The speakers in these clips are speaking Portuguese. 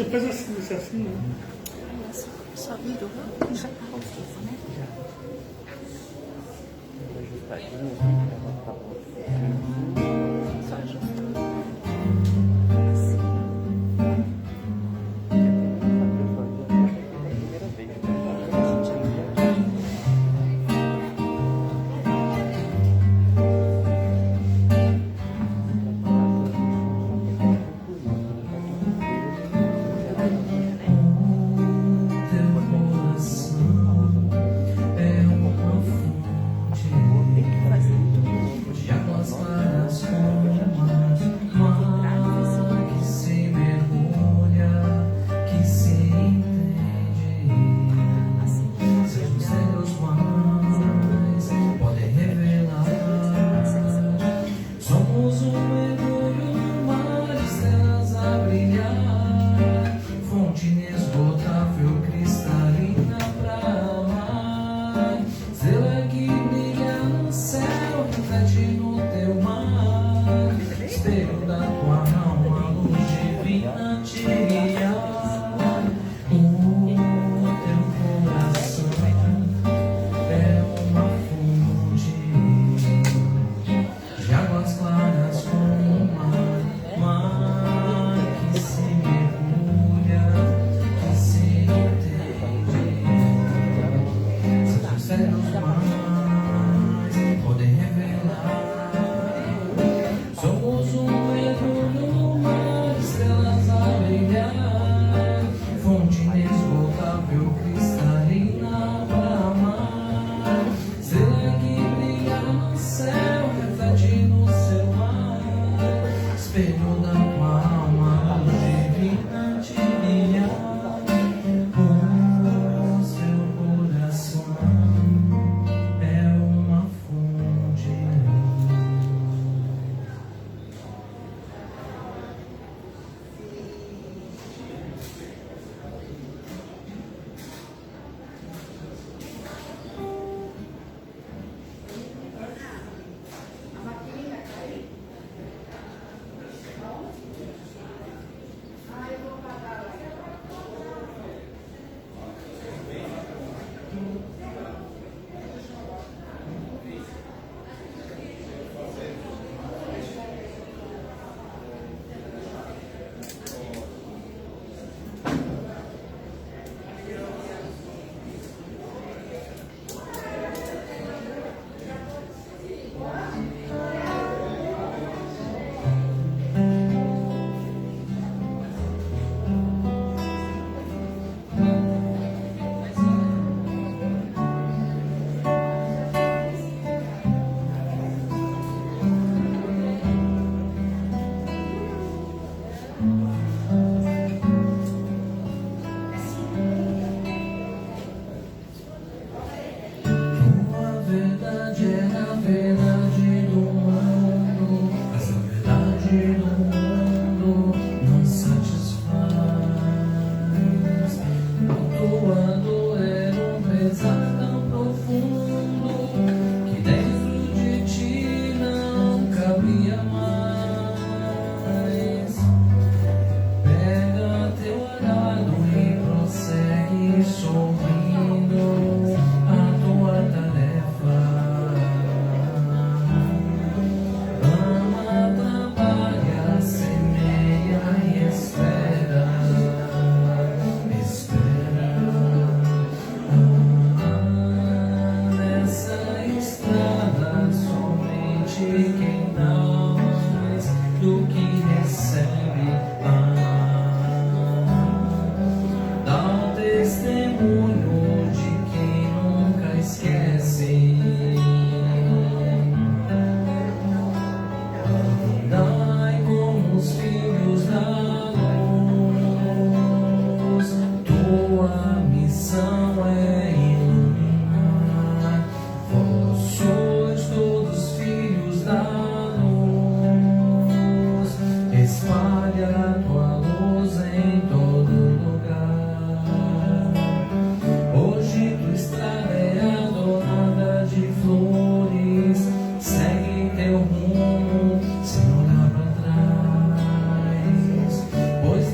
faz assim, isso assim, né? Só virou, já tá ao vivo, né? Vou ajustar aqui, né? Só ajustar.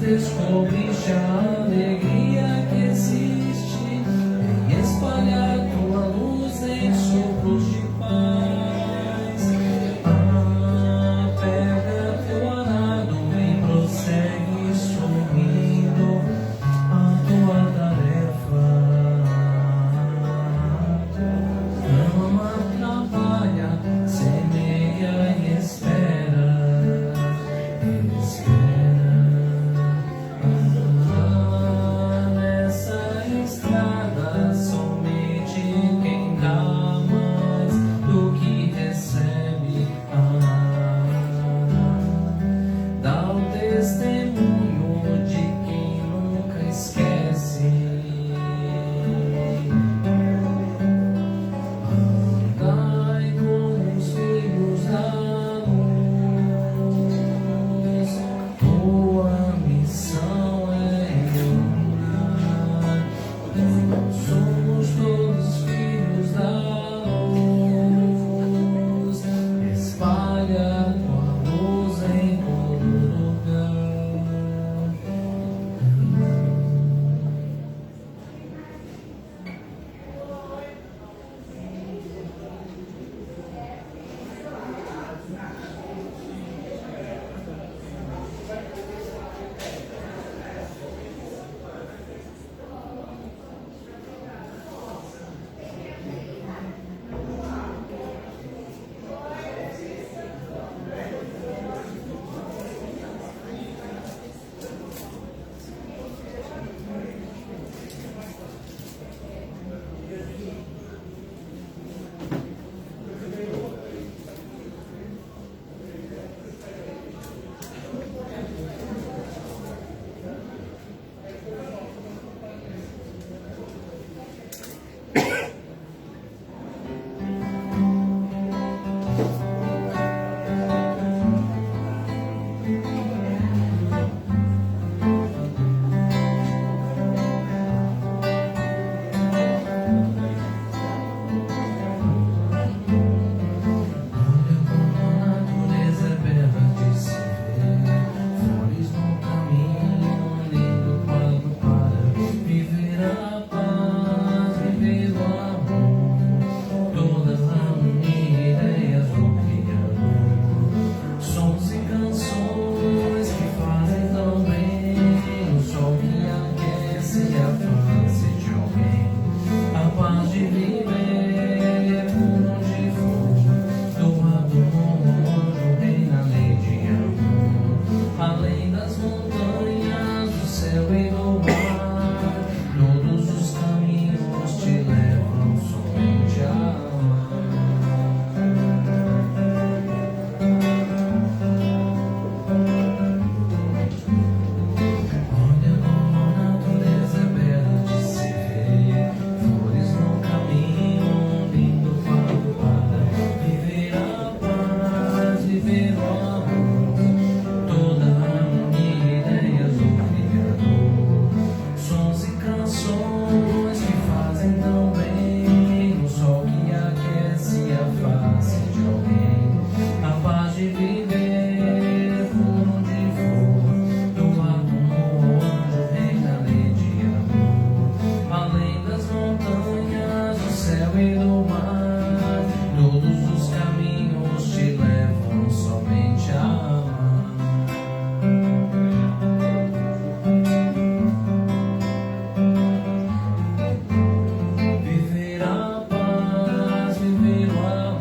descobri já viver por onde for, do lado longe reina a lei de amor, além das montanhas, do céu e do mar, todos os caminhos te levam somente a amar. Olha como a natureza é bela de se ver, flores no caminho, um lindo fado para viver a paz, viver o amor, toda a harmonia, ideias do Criador, sons e canções que fazem tão bem, o sol que aquece a face de alguém, a paz de viver por onde for, do lado longe reina a lei de amor, além das montanhas, do céu e do mar, todos os caminhos te levam somente a amar. Viver a paz, viver o amor,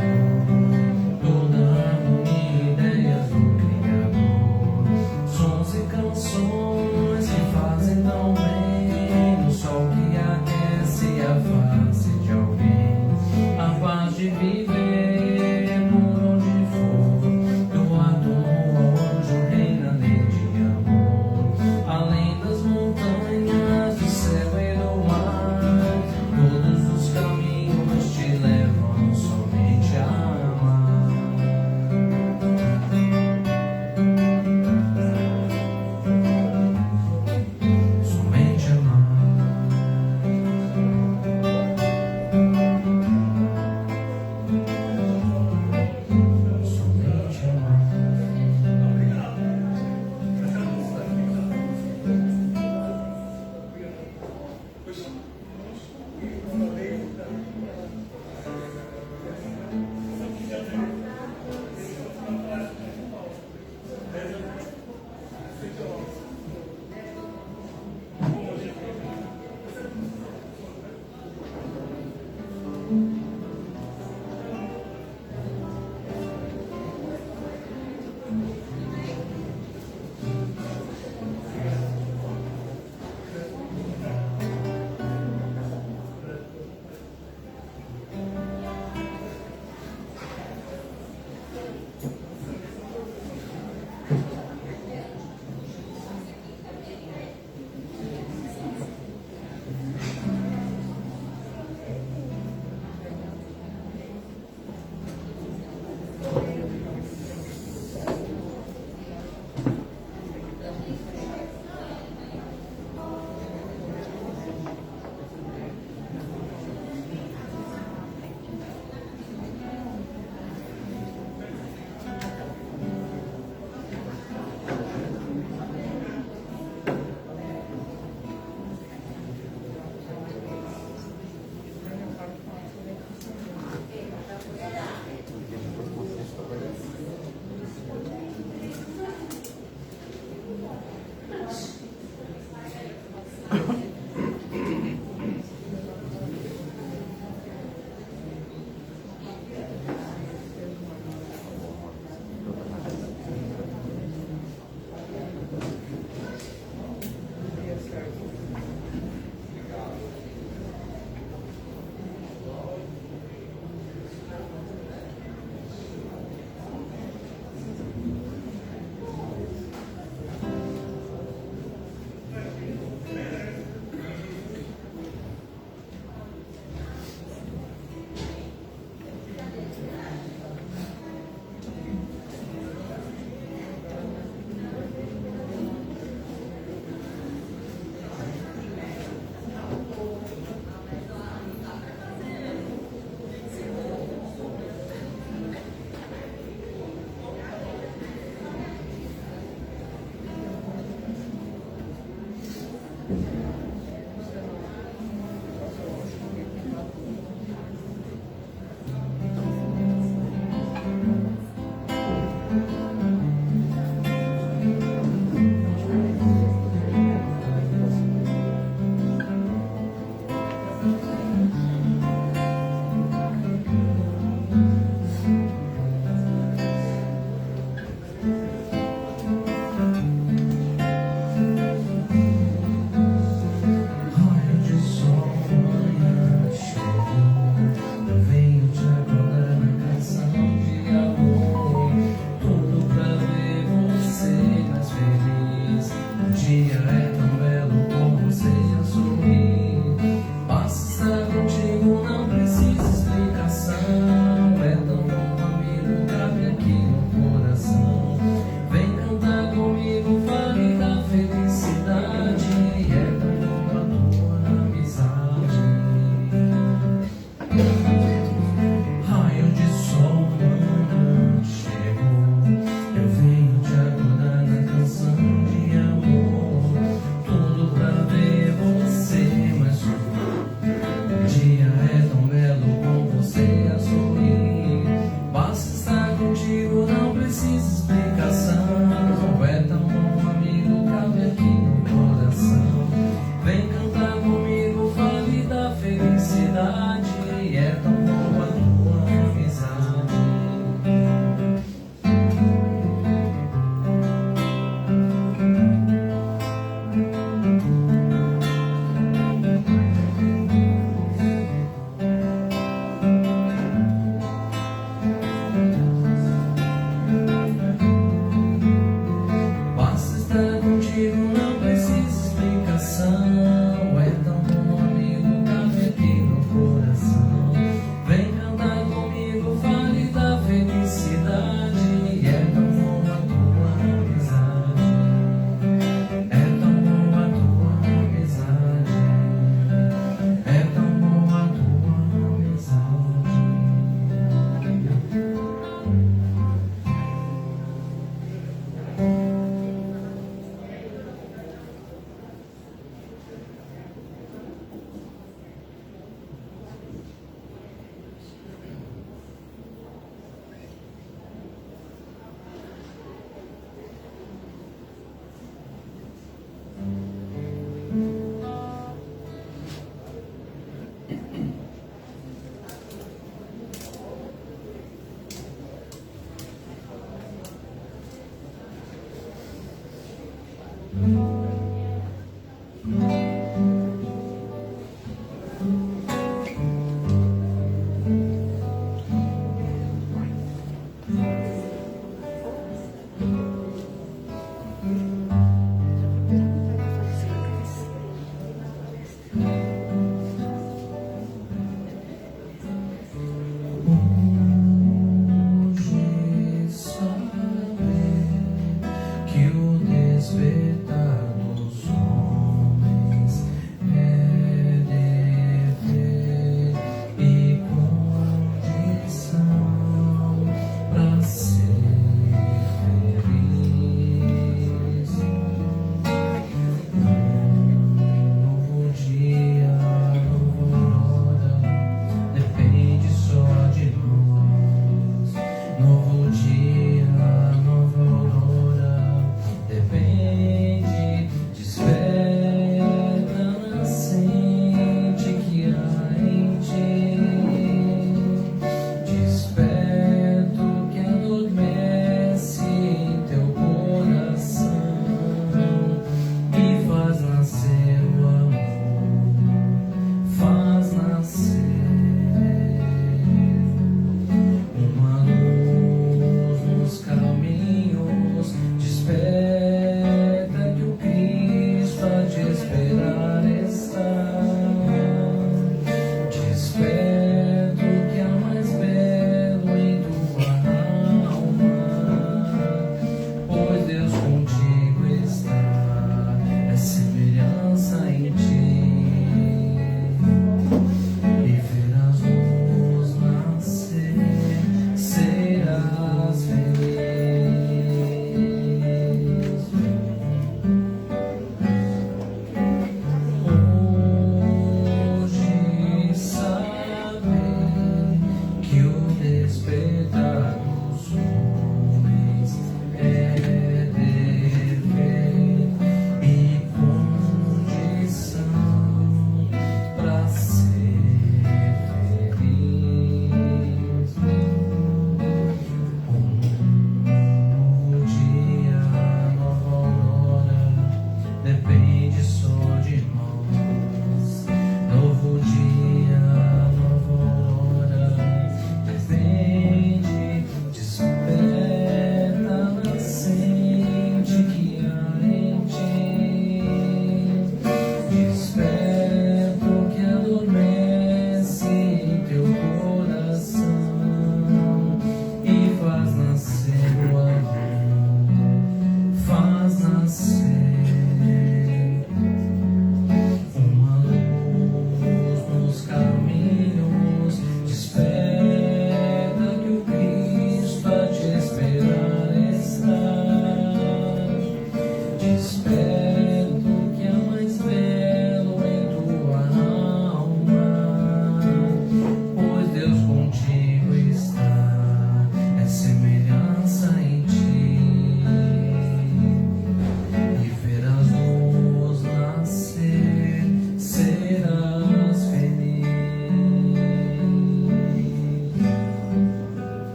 toda a harmonia, ideias do Criador, sons e canções que fazem tão bem, o sol que aquece a face de alguém, a paz de viver por onde for, do lado longe reina a lei de amor, além das montanhas, do céu e do mar, todos os caminhos te levam somente a amar. Somente amar. Somente amar.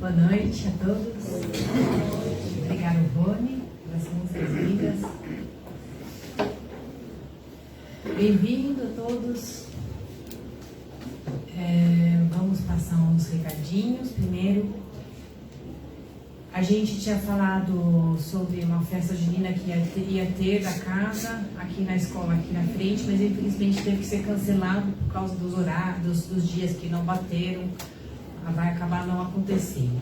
Boa noite a todos. Obrigado, Rony, pelas músicas lindas. Bem-vindo a todos. Vamos passar uns recadinhos. Primeiro, a gente tinha falado sobre uma festa junina que ia ter da casa, aqui na escola, aqui na frente, mas infelizmente teve que ser cancelado por causa dos horários, dos dias que não bateram. Vai acabar não acontecendo.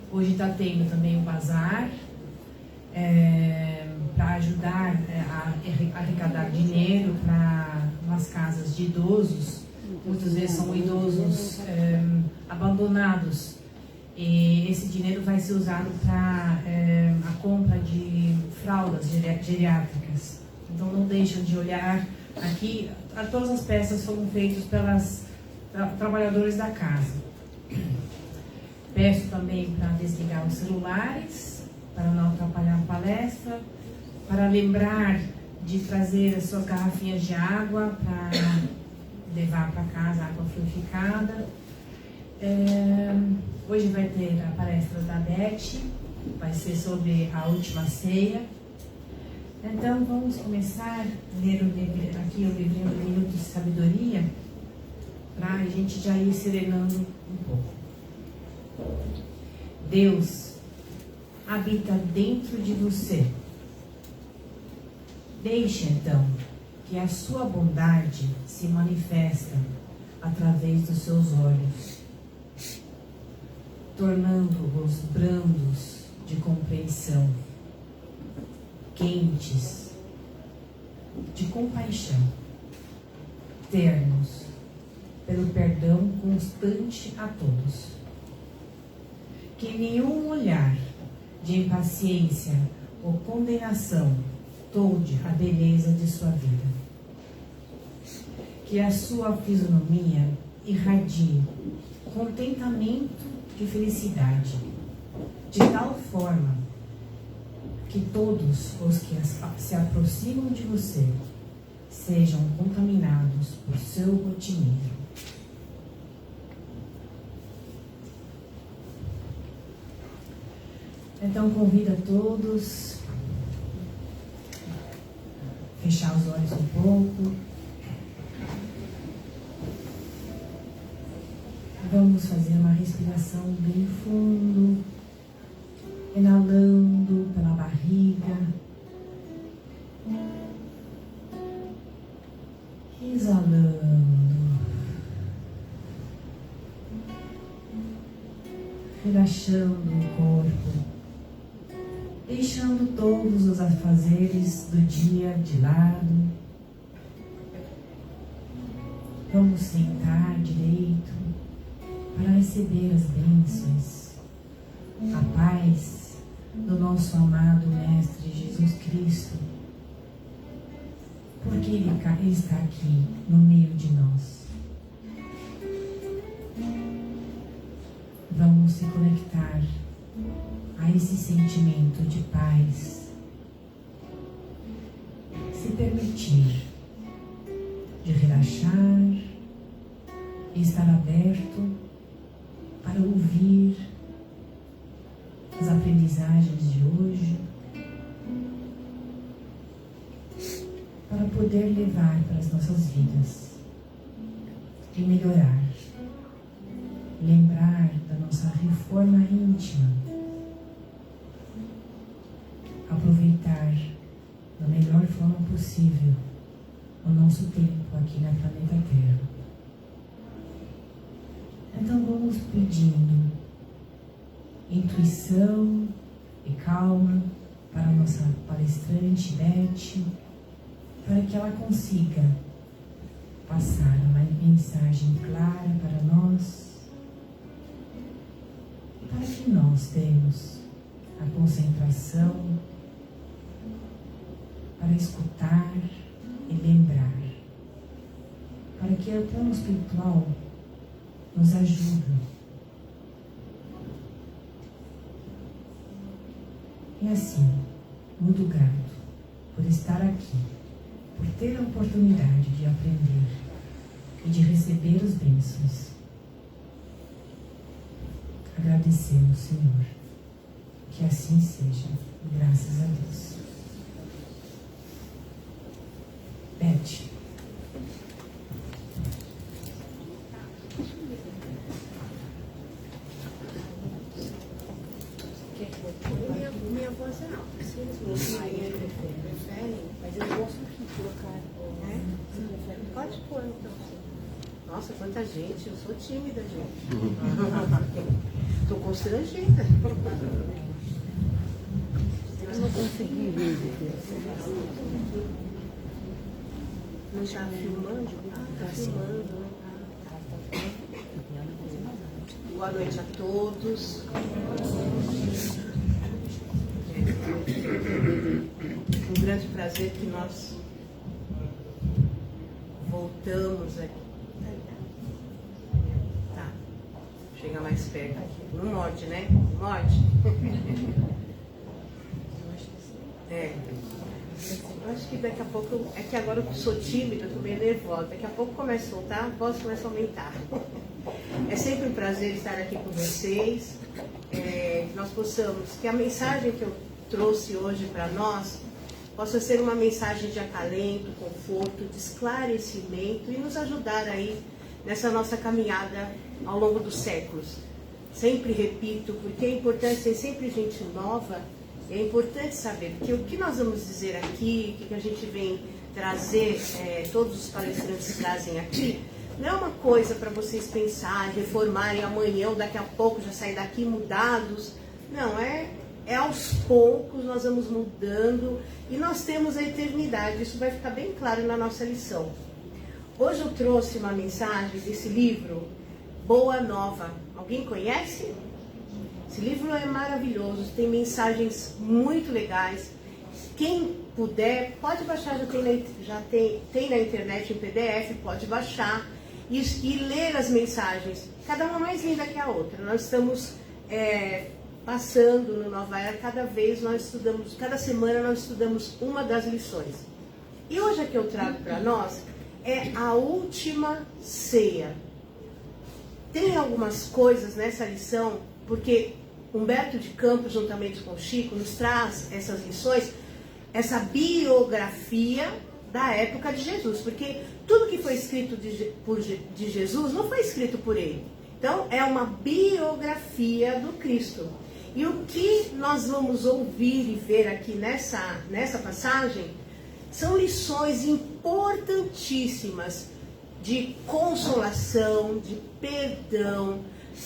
Hoje está tendo também um bazar para ajudar a arrecadar dinheiro para umas casas de idosos. Muitas vezes são idosos abandonados. E esse dinheiro vai ser usado para a compra de fraldas geriátricas. Então não deixam de olhar aqui. Todas as peças foram feitas pelas trabalhadores da casa. Peço também para desligar os celulares, para não atrapalhar a palestra, para lembrar de trazer as suas garrafinhas de água para levar para casa água purificada. Hoje vai ter a palestra da Beth, vai ser sobre a última ceia. Então vamos começar a ler aqui o livrinho do Minuto de Sabedoria, para a gente já ir serenando um pouco. Deus habita dentro de você. Deixe então que a sua bondade se manifesta através dos seus olhos, tornando-os brandos de compreensão, quentes de compaixão, ternos pelo perdão constante a todos. Que nenhum olhar de impaciência ou condenação tolde a beleza de sua vida. Que a sua fisionomia irradie contentamento de felicidade, de tal forma que todos os que se aproximam de você sejam contaminados por seu otimismo. Então convido a todos a fechar os olhos um pouco. Vamos fazer uma respiração bem fundo, inalando pela barriga, exalando, relaxando o corpo, deixando todos os afazeres do dia de lado. Vamos sentar direito para receber as bênçãos, a paz do nosso amado Mestre Jesus Cristo, porque Ele está aqui no meio de nós. Vamos se conectar a esse sentimento de paz, se permitir de relaxar e estar aberto para ouvir as aprendizagens de hoje, para poder levar para as nossas vidas e melhorar, lembrar da nossa reforma íntima, aproveitar da melhor forma possível o nosso tempo aqui na planeta Terra. Então vamos pedindo intuição e calma para a nossa palestrante Beth, para que ela consiga passar uma mensagem clara para nós, para que nós tenhamos a concentração para escutar e lembrar, para que o plano espiritual nos ajude. E assim, muito grato por estar aqui, por ter a oportunidade de aprender e de receber os bênçãos. agradecemos, Senhor. Que assim seja. Graças a Deus. Beth. Minha voz é alta. Se eles preferem, mas eu gosto de colocar. Pode pôr então. Nossa, quanta gente. Eu sou tímida, gente. Estou constrangida. Eu não consegui ver. Não está filmando? Está filmando, né? Boa noite a todos. Um grande prazer que nós voltamos aqui. Tá. Chega mais perto aqui. Não morde, né? Morde. Eu acho que daqui a pouco, é que agora eu sou tímida, eu estou meio nervosa. Daqui a pouco começa a soltar, a voz começa a aumentar. É sempre um prazer estar aqui com vocês. Que nós possamos, que a mensagem que eu trouxe hoje para nós possa ser uma mensagem de acalento, conforto, de esclarecimento e nos ajudar aí nessa nossa caminhada ao longo dos séculos. Sempre repito, porque é importante ter sempre gente nova. É importante saber que o que nós vamos dizer aqui, o que a gente vem trazer, todos os palestrantes trazem aqui, não é uma coisa para vocês pensarem, reformarem amanhã ou daqui a pouco já sair daqui mudados. Não, é aos poucos nós vamos mudando e nós temos a eternidade. Isso vai ficar bem claro na nossa lição. Hoje eu trouxe uma mensagem desse livro, Boa Nova. Alguém conhece? Esse livro é maravilhoso, tem mensagens muito legais. Quem puder, pode baixar, já tem na internet em PDF, pode baixar e ler as mensagens. Cada uma mais linda que a outra. Nós estamos passando no Nova Era, cada semana nós estudamos uma das lições. E hoje a que eu trago para nós é a última ceia. Tem algumas coisas nessa lição, porque Humberto de Campos, juntamente com o Chico, nos traz essas lições, essa biografia da época de Jesus, porque tudo que foi escrito de Jesus não foi escrito por ele. Então, é uma biografia do Cristo. E o que nós vamos ouvir e ver aqui nessa passagem são lições importantíssimas de consolação, de perdão,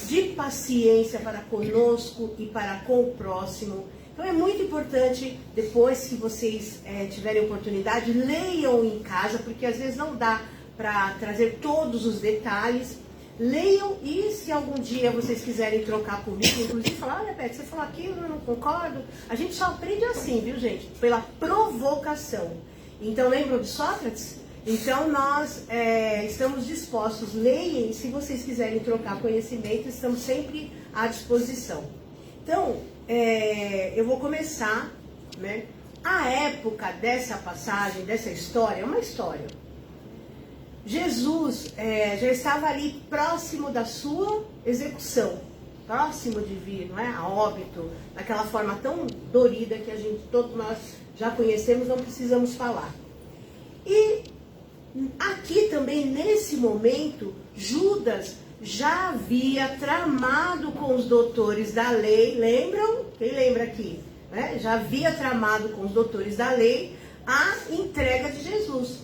de paciência para conosco e para com o próximo. Então é muito importante, depois que vocês tiverem oportunidade, leiam em casa, porque às vezes não dá para trazer todos os detalhes. Leiam e se algum dia vocês quiserem trocar comigo, inclusive falar, olha Beth, você falou aquilo, eu não concordo. A gente só aprende assim, viu gente? Pela provocação. Então lembram de Sócrates? Então nós estamos dispostos, leiam, e se vocês quiserem trocar conhecimento, estamos sempre à disposição. Então, eu vou começar, né? A época dessa passagem, dessa história, é uma história. Jesus já estava ali próximo da sua execução, próximo de vir, não é? A óbito, daquela forma tão dorida que todos nós já conhecemos, não precisamos falar. E aqui também, nesse momento, Judas já havia tramado com os doutores da lei, lembram? Quem lembra aqui? Né? Já havia tramado com os doutores da lei a entrega de Jesus.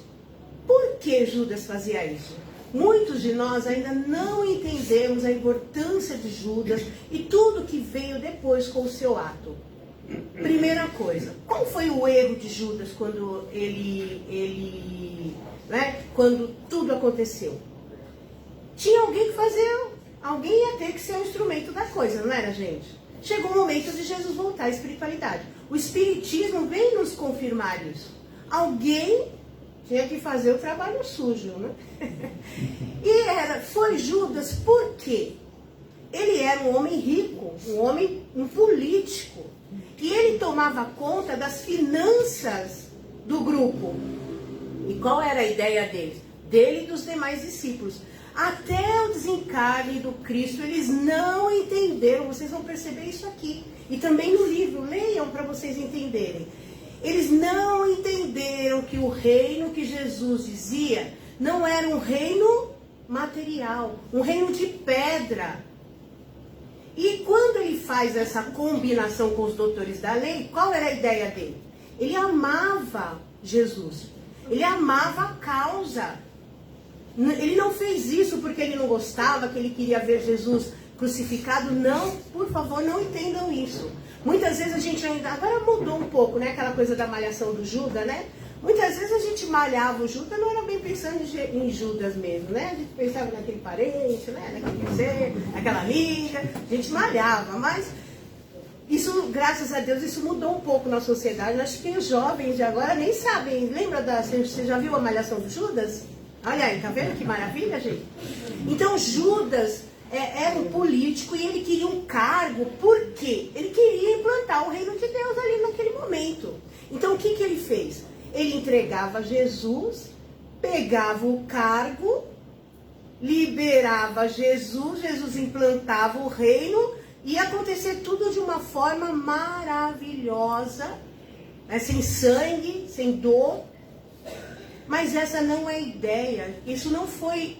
Por que Judas fazia isso? Muitos de nós ainda não entendemos a importância de Judas e tudo que veio depois com o seu ato. Primeira coisa, qual foi o erro de Judas quando quando tudo aconteceu? Tinha alguém que fazer, alguém ia ter que ser o instrumento da coisa, não era, gente? Chegou o momento de Jesus voltar à espiritualidade. O Espiritismo vem nos confirmar isso. Alguém tinha que fazer o trabalho sujo, né? E foi Judas, por quê? Ele era um homem rico, um político. E ele tomava conta das finanças do grupo. E qual era a ideia dele? Dele e dos demais discípulos. Até o desencarne do Cristo, eles não entenderam. Vocês vão perceber isso aqui. E também no livro, leiam para vocês entenderem. Eles não entenderam que o reino que Jesus dizia não era um reino material, um reino de pedra. E quando ele faz essa combinação com os doutores da lei, qual era a ideia dele? Ele amava Jesus, ele amava a causa. Ele não fez isso porque ele não gostava, que ele queria ver Jesus crucificado. Não, por favor, não entendam isso. Muitas vezes a gente ainda, agora mudou um pouco, né? Aquela coisa da malhação do Judas, né? Muitas vezes a gente malhava o Judas, não era bem pensando em Judas mesmo, né? A gente pensava naquele parente, né? Naquele ser, naquela amiga, a gente malhava, mas isso, graças a Deus, isso mudou um pouco na sociedade. Acho que os jovens de agora nem sabem. Lembra você já viu a malhação do Judas? Olha aí, tá vendo que maravilha, gente? Então Judas era um político e ele queria um cargo. Por quê? Ele queria implantar o reino de Deus ali naquele momento. Então o que ele fez? Ele entregava Jesus, pegava o cargo, liberava Jesus, Jesus implantava o reino, ia acontecer tudo de uma forma maravilhosa, né? Sem sangue, sem dor. Mas essa não é a ideia, isso não foi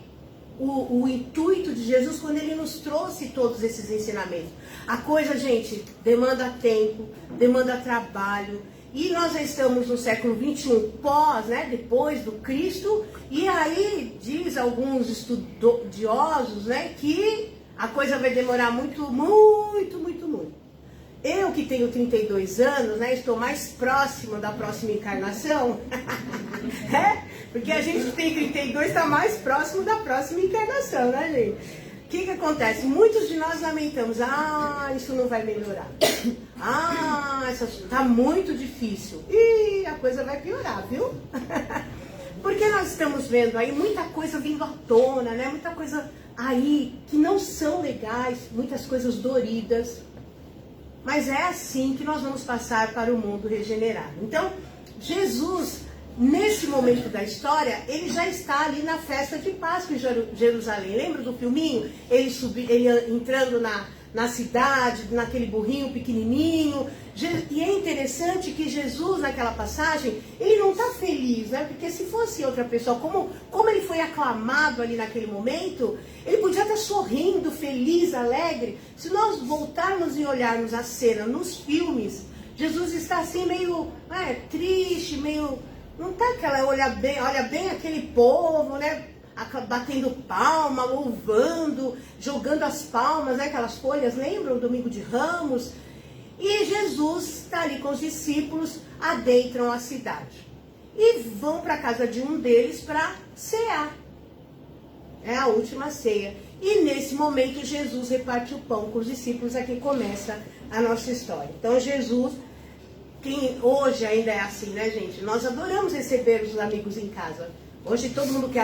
o intuito de Jesus quando ele nos trouxe todos esses ensinamentos. A coisa, gente, demanda tempo, demanda trabalho. E nós já estamos no século XXI, né, depois do Cristo, e aí diz alguns estudiosos, né, que a coisa vai demorar muito. Eu que tenho 32 anos, né, estou mais próxima da próxima encarnação, porque a gente que tem 32 está mais próximo da próxima encarnação, né, gente? O que acontece? Muitos de nós lamentamos, isso não vai melhorar, está muito difícil, e a coisa vai piorar, viu? Porque nós estamos vendo aí muita coisa vindo à tona, né? Muita coisa aí que não são legais, muitas coisas doridas. Mas é assim que nós vamos passar para o mundo regenerado. Então, Jesus, nesse momento da história, ele já está ali na festa de Páscoa em Jerusalém. Lembra do filminho? Ele entrando na cidade, naquele burrinho pequenininho. E é interessante que Jesus, naquela passagem, ele não está feliz, né? Porque se fosse outra pessoa, como ele foi aclamado ali naquele momento, ele podia estar sorrindo, feliz, alegre. Se nós voltarmos e olharmos a cena nos filmes, Jesus está assim meio triste, meio... Não está aquela... Olha bem aquele povo, né? Batendo palma, louvando, jogando as palmas, né? Aquelas folhas, lembram? Domingo de Ramos. E Jesus está ali com os discípulos, adentram a cidade. E vão para a casa de um deles para cear. É a última ceia. E nesse momento Jesus reparte o pão com os discípulos. Aqui começa a nossa história. Então Jesus, quem hoje ainda é assim, né, gente? Nós adoramos receber os amigos em casa. Hoje todo mundo quer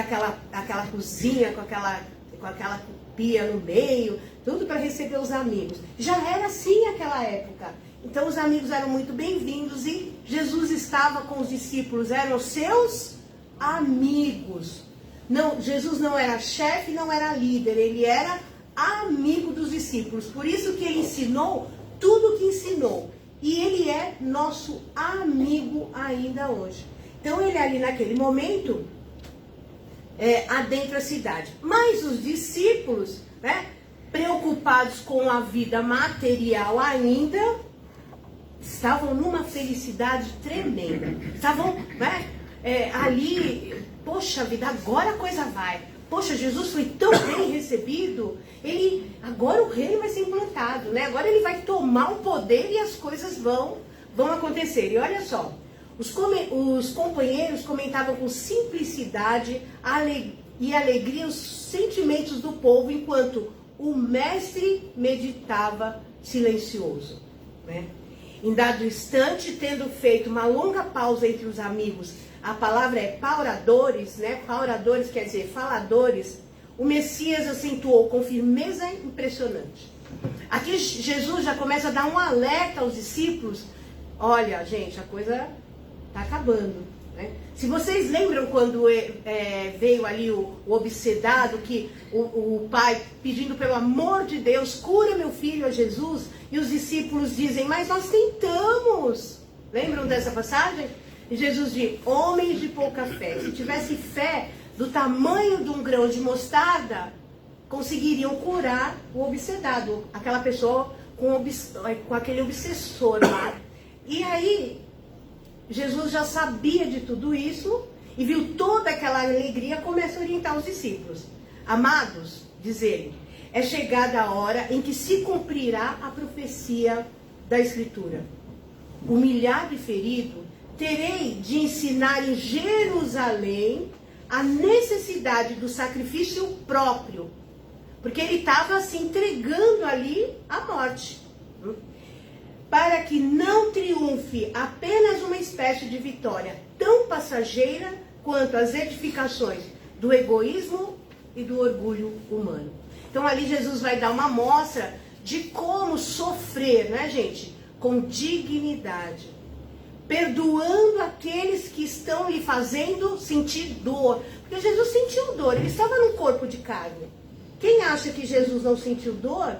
aquela cozinha com aquela pia no meio, tudo para receber os amigos. Já era assim naquela época. Então os amigos eram muito bem-vindos e Jesus estava com os discípulos, eram seus amigos. Não, Jesus não era chefe, não era líder, ele era amigo dos discípulos. Por isso que ele ensinou tudo o que ensinou. E ele é nosso amigo ainda hoje. Então ele ali naquele momento... adentra a cidade. Mas os discípulos, né, preocupados com a vida material ainda, estavam numa felicidade tremenda. Estavam, né, ali, poxa vida, agora a coisa vai. Poxa, Jesus foi tão bem recebido, agora o reino vai ser implantado, né? Agora ele vai tomar o poder e as coisas vão acontecer. E olha só, os companheiros comentavam com simplicidade e alegria os sentimentos do povo, enquanto o mestre meditava silencioso, né? Em dado instante, tendo feito uma longa pausa entre os amigos, a palavra é pauradores, né? Pauradores quer dizer faladores. O Messias acentuou com firmeza impressionante. Aqui Jesus já começa a dar um alerta aos discípulos. Olha, gente, a coisa está acabando, né? Se vocês lembram quando veio ali o obsedado, que o pai pedindo pelo amor de Deus, cura meu filho a Jesus, e os discípulos dizem, mas nós tentamos. Lembram dessa passagem? E Jesus diz, homens de pouca fé, se tivesse fé do tamanho de um grão de mostarda, conseguiriam curar o obsedado, aquela pessoa com aquele obsessor lá. E aí, Jesus já sabia de tudo isso e viu toda aquela alegria, começa a orientar os discípulos. Amados, diz ele, é chegada a hora em que se cumprirá a profecia da Escritura. Humilhado e ferido, terei de ensinar em Jerusalém a necessidade do sacrifício próprio, porque ele estava se entregando ali à morte, para que não triunfe apenas uma espécie de vitória tão passageira quanto as edificações do egoísmo e do orgulho humano. Então ali Jesus vai dar uma amostra de como sofrer, né, gente? Com dignidade, perdoando aqueles que estão lhe fazendo sentir dor. Porque Jesus sentiu dor, ele estava num corpo de carne. Quem acha que Jesus não sentiu dor,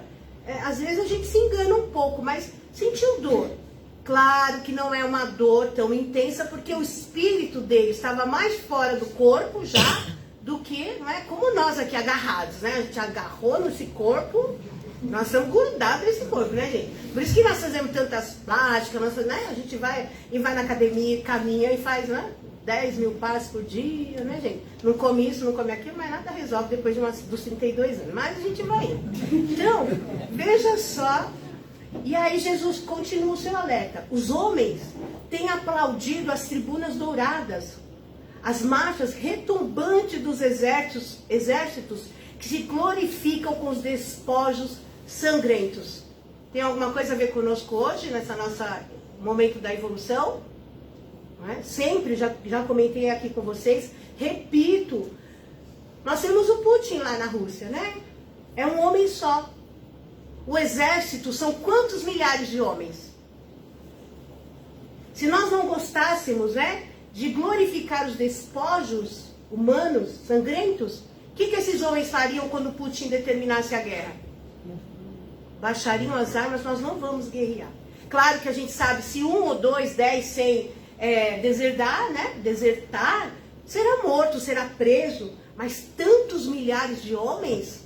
às vezes a gente se engana um pouco, mas sentiu dor. Claro que não é uma dor tão intensa, porque o espírito dele estava mais fora do corpo já, do que, não é, como nós aqui agarrados, né? A gente agarrou nesse corpo, nós estamos grudados nesse corpo, né, gente? Por isso que nós fazemos tantas plásticas, né? A gente vai na academia, caminha e faz, né? 10 mil passos por dia, né, gente? Não come isso, não come aquilo, mas nada resolve depois dos 32 anos. Mas a gente vai indo. Então, veja só. E aí Jesus continua o seu alerta. Os homens têm aplaudido as tribunas douradas, as marchas retumbantes dos exércitos que se glorificam com os despojos sangrentos. Tem alguma coisa a ver conosco hoje, nessa nossa momento da evolução? Não é? Sempre, já comentei aqui com vocês, repito, nós temos o Putin lá na Rússia, né? É um homem só. O exército são quantos milhares de homens? Se nós não gostássemos, né, de glorificar os despojos humanos, sangrentos, o que esses homens fariam quando Putin determinasse a guerra? Baixariam as armas, nós não vamos guerrear. Claro que a gente sabe, se 1 ou 2, 10, 100 desertar, será morto, será preso. Mas tantos milhares de homens,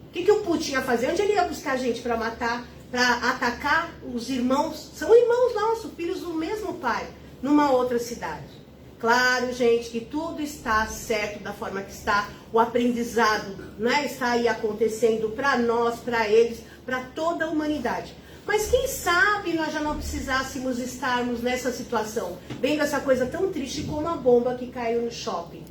o que o Putin ia fazer? Onde ele ia buscar gente para matar, para atacar os irmãos? São irmãos nossos, filhos do mesmo pai, numa outra cidade. Claro, gente, que tudo está certo da forma que está. O aprendizado, né, está aí acontecendo para nós, para eles, para toda a humanidade. Mas quem sabe nós já não precisássemos estarmos nessa situação, vendo essa coisa tão triste como a bomba que caiu no shopping.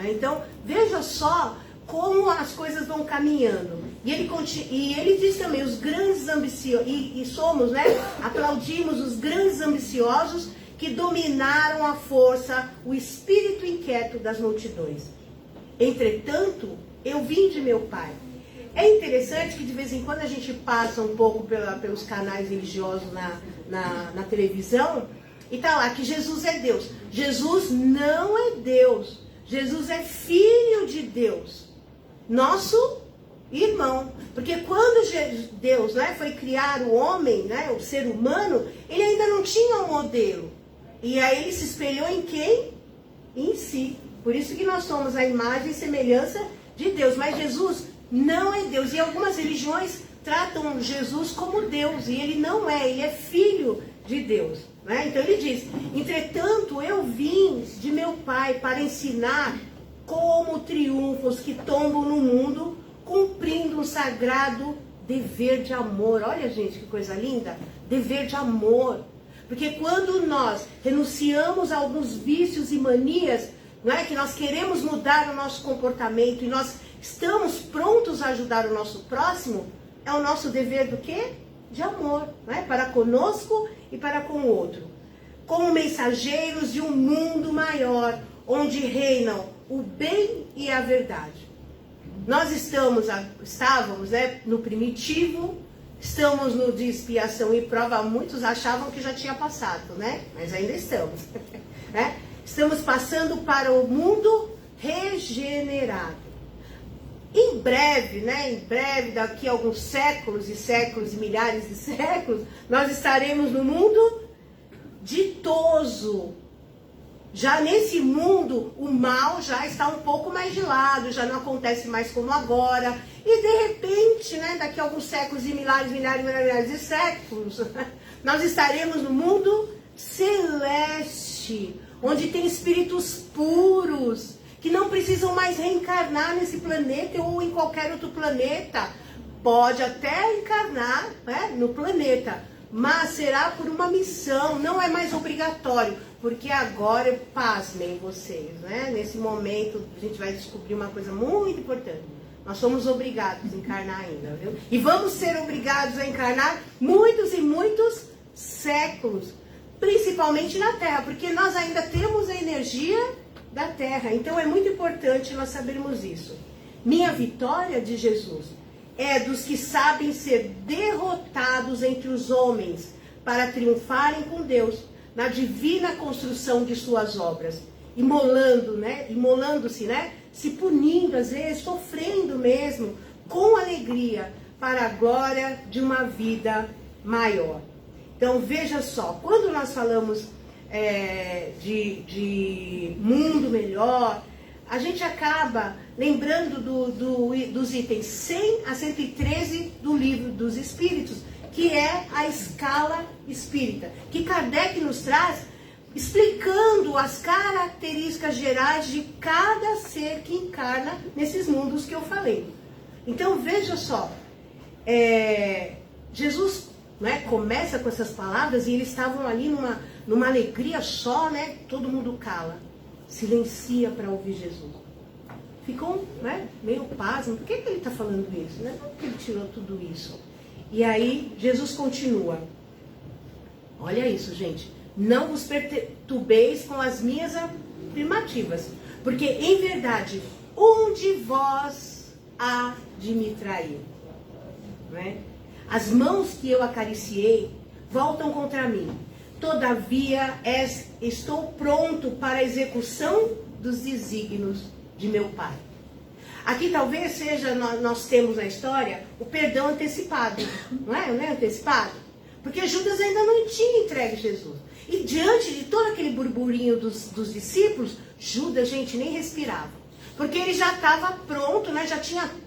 Então, veja só como as coisas vão caminhando. E ele diz também, os grandes ambiciosos, e somos, né, aplaudimos os grandes ambiciosos que dominaram a força, o espírito inquieto das multidões. Entretanto, eu vim de meu Pai. É interessante que de vez em quando a gente passa um pouco pelos canais religiosos na televisão e tá lá que Jesus é Deus. Jesus não é Deus. Jesus é Filho de Deus. Nosso irmão. Porque quando Deus, né, foi criar o homem, né, o ser humano, ele ainda não tinha um modelo. E aí ele se espelhou em quem? Em si. Por isso que nós somos a imagem e semelhança de Deus. Mas Jesus não é Deus. E algumas religiões tratam Jesus como Deus. E ele não é. Ele é Filho de Deus. Né? Então ele diz, entretanto eu vim de meu Pai para ensinar como triunfam os que tombam no mundo, cumprindo um sagrado dever de amor. Olha, gente, que coisa linda. Dever de amor. Porque quando nós renunciamos a alguns vícios e manias, não é, que nós queremos mudar o nosso comportamento e nós estamos prontos a ajudar o nosso próximo, é o nosso dever do quê? De amor, não é? Para conosco e para com o outro. Como mensageiros de um mundo maior, onde reinam o bem e a verdade. Nós estávamos, né, no primitivo, estamos no de expiação e prova. Muitos achavam que já tinha passado, né? Mas ainda estamos. Né? Estamos passando para o mundo regenerado. Em breve, daqui a alguns séculos e séculos e milhares de séculos, nós estaremos no mundo ditoso. Já nesse mundo, o mal já está um pouco mais de lado, já não acontece mais como agora. E de repente, daqui a alguns séculos e milhares de séculos, nós estaremos no mundo celeste, onde tem espíritos puros, que não precisam mais reencarnar nesse planeta ou em qualquer outro planeta. Pode até encarnar no planeta, mas será por uma missão, não é mais obrigatório. Porque agora, pasmem vocês, nesse momento a gente vai descobrir uma coisa muito importante. Nós somos obrigados a encarnar ainda, viu? E vamos ser obrigados a encarnar muitos e muitos séculos, principalmente na Terra, porque nós ainda temos a energia da Terra. Então é muito importante nós sabermos isso. Minha vitória, de Jesus, é dos que sabem ser derrotados entre os homens para triunfarem com Deus na divina construção de suas obras, imolando-se, se punindo, às vezes, sofrendo mesmo, com alegria, para a glória de uma vida maior. Então, veja só, quando nós falamos de mundo melhor, a gente acaba lembrando dos itens 100 a 113 do Livro dos Espíritos, que é a escala espírita, que Kardec nos traz explicando as características gerais de cada ser que encarna nesses mundos que eu falei. Então veja só, Jesus começa com essas palavras e eles estavam ali numa alegria só, todo mundo cala, silencia para ouvir Jesus. Ficam meio pasmo, por que ele está falando isso? Por que ele tirou tudo isso? E aí, Jesus continua. Olha isso, gente. Não vos perturbeis com as minhas afirmativas, porque, em verdade, um de vós há de me trair. As mãos que eu acariciei voltam contra mim. Todavia, estou pronto para a execução dos desígnios de meu Pai. Aqui talvez seja, nós temos na história, o perdão antecipado. Não é antecipado? Porque Judas ainda não tinha entregue Jesus. E diante de todo aquele burburinho dos discípulos, Judas, gente, nem respirava. Porque ele já estava pronto,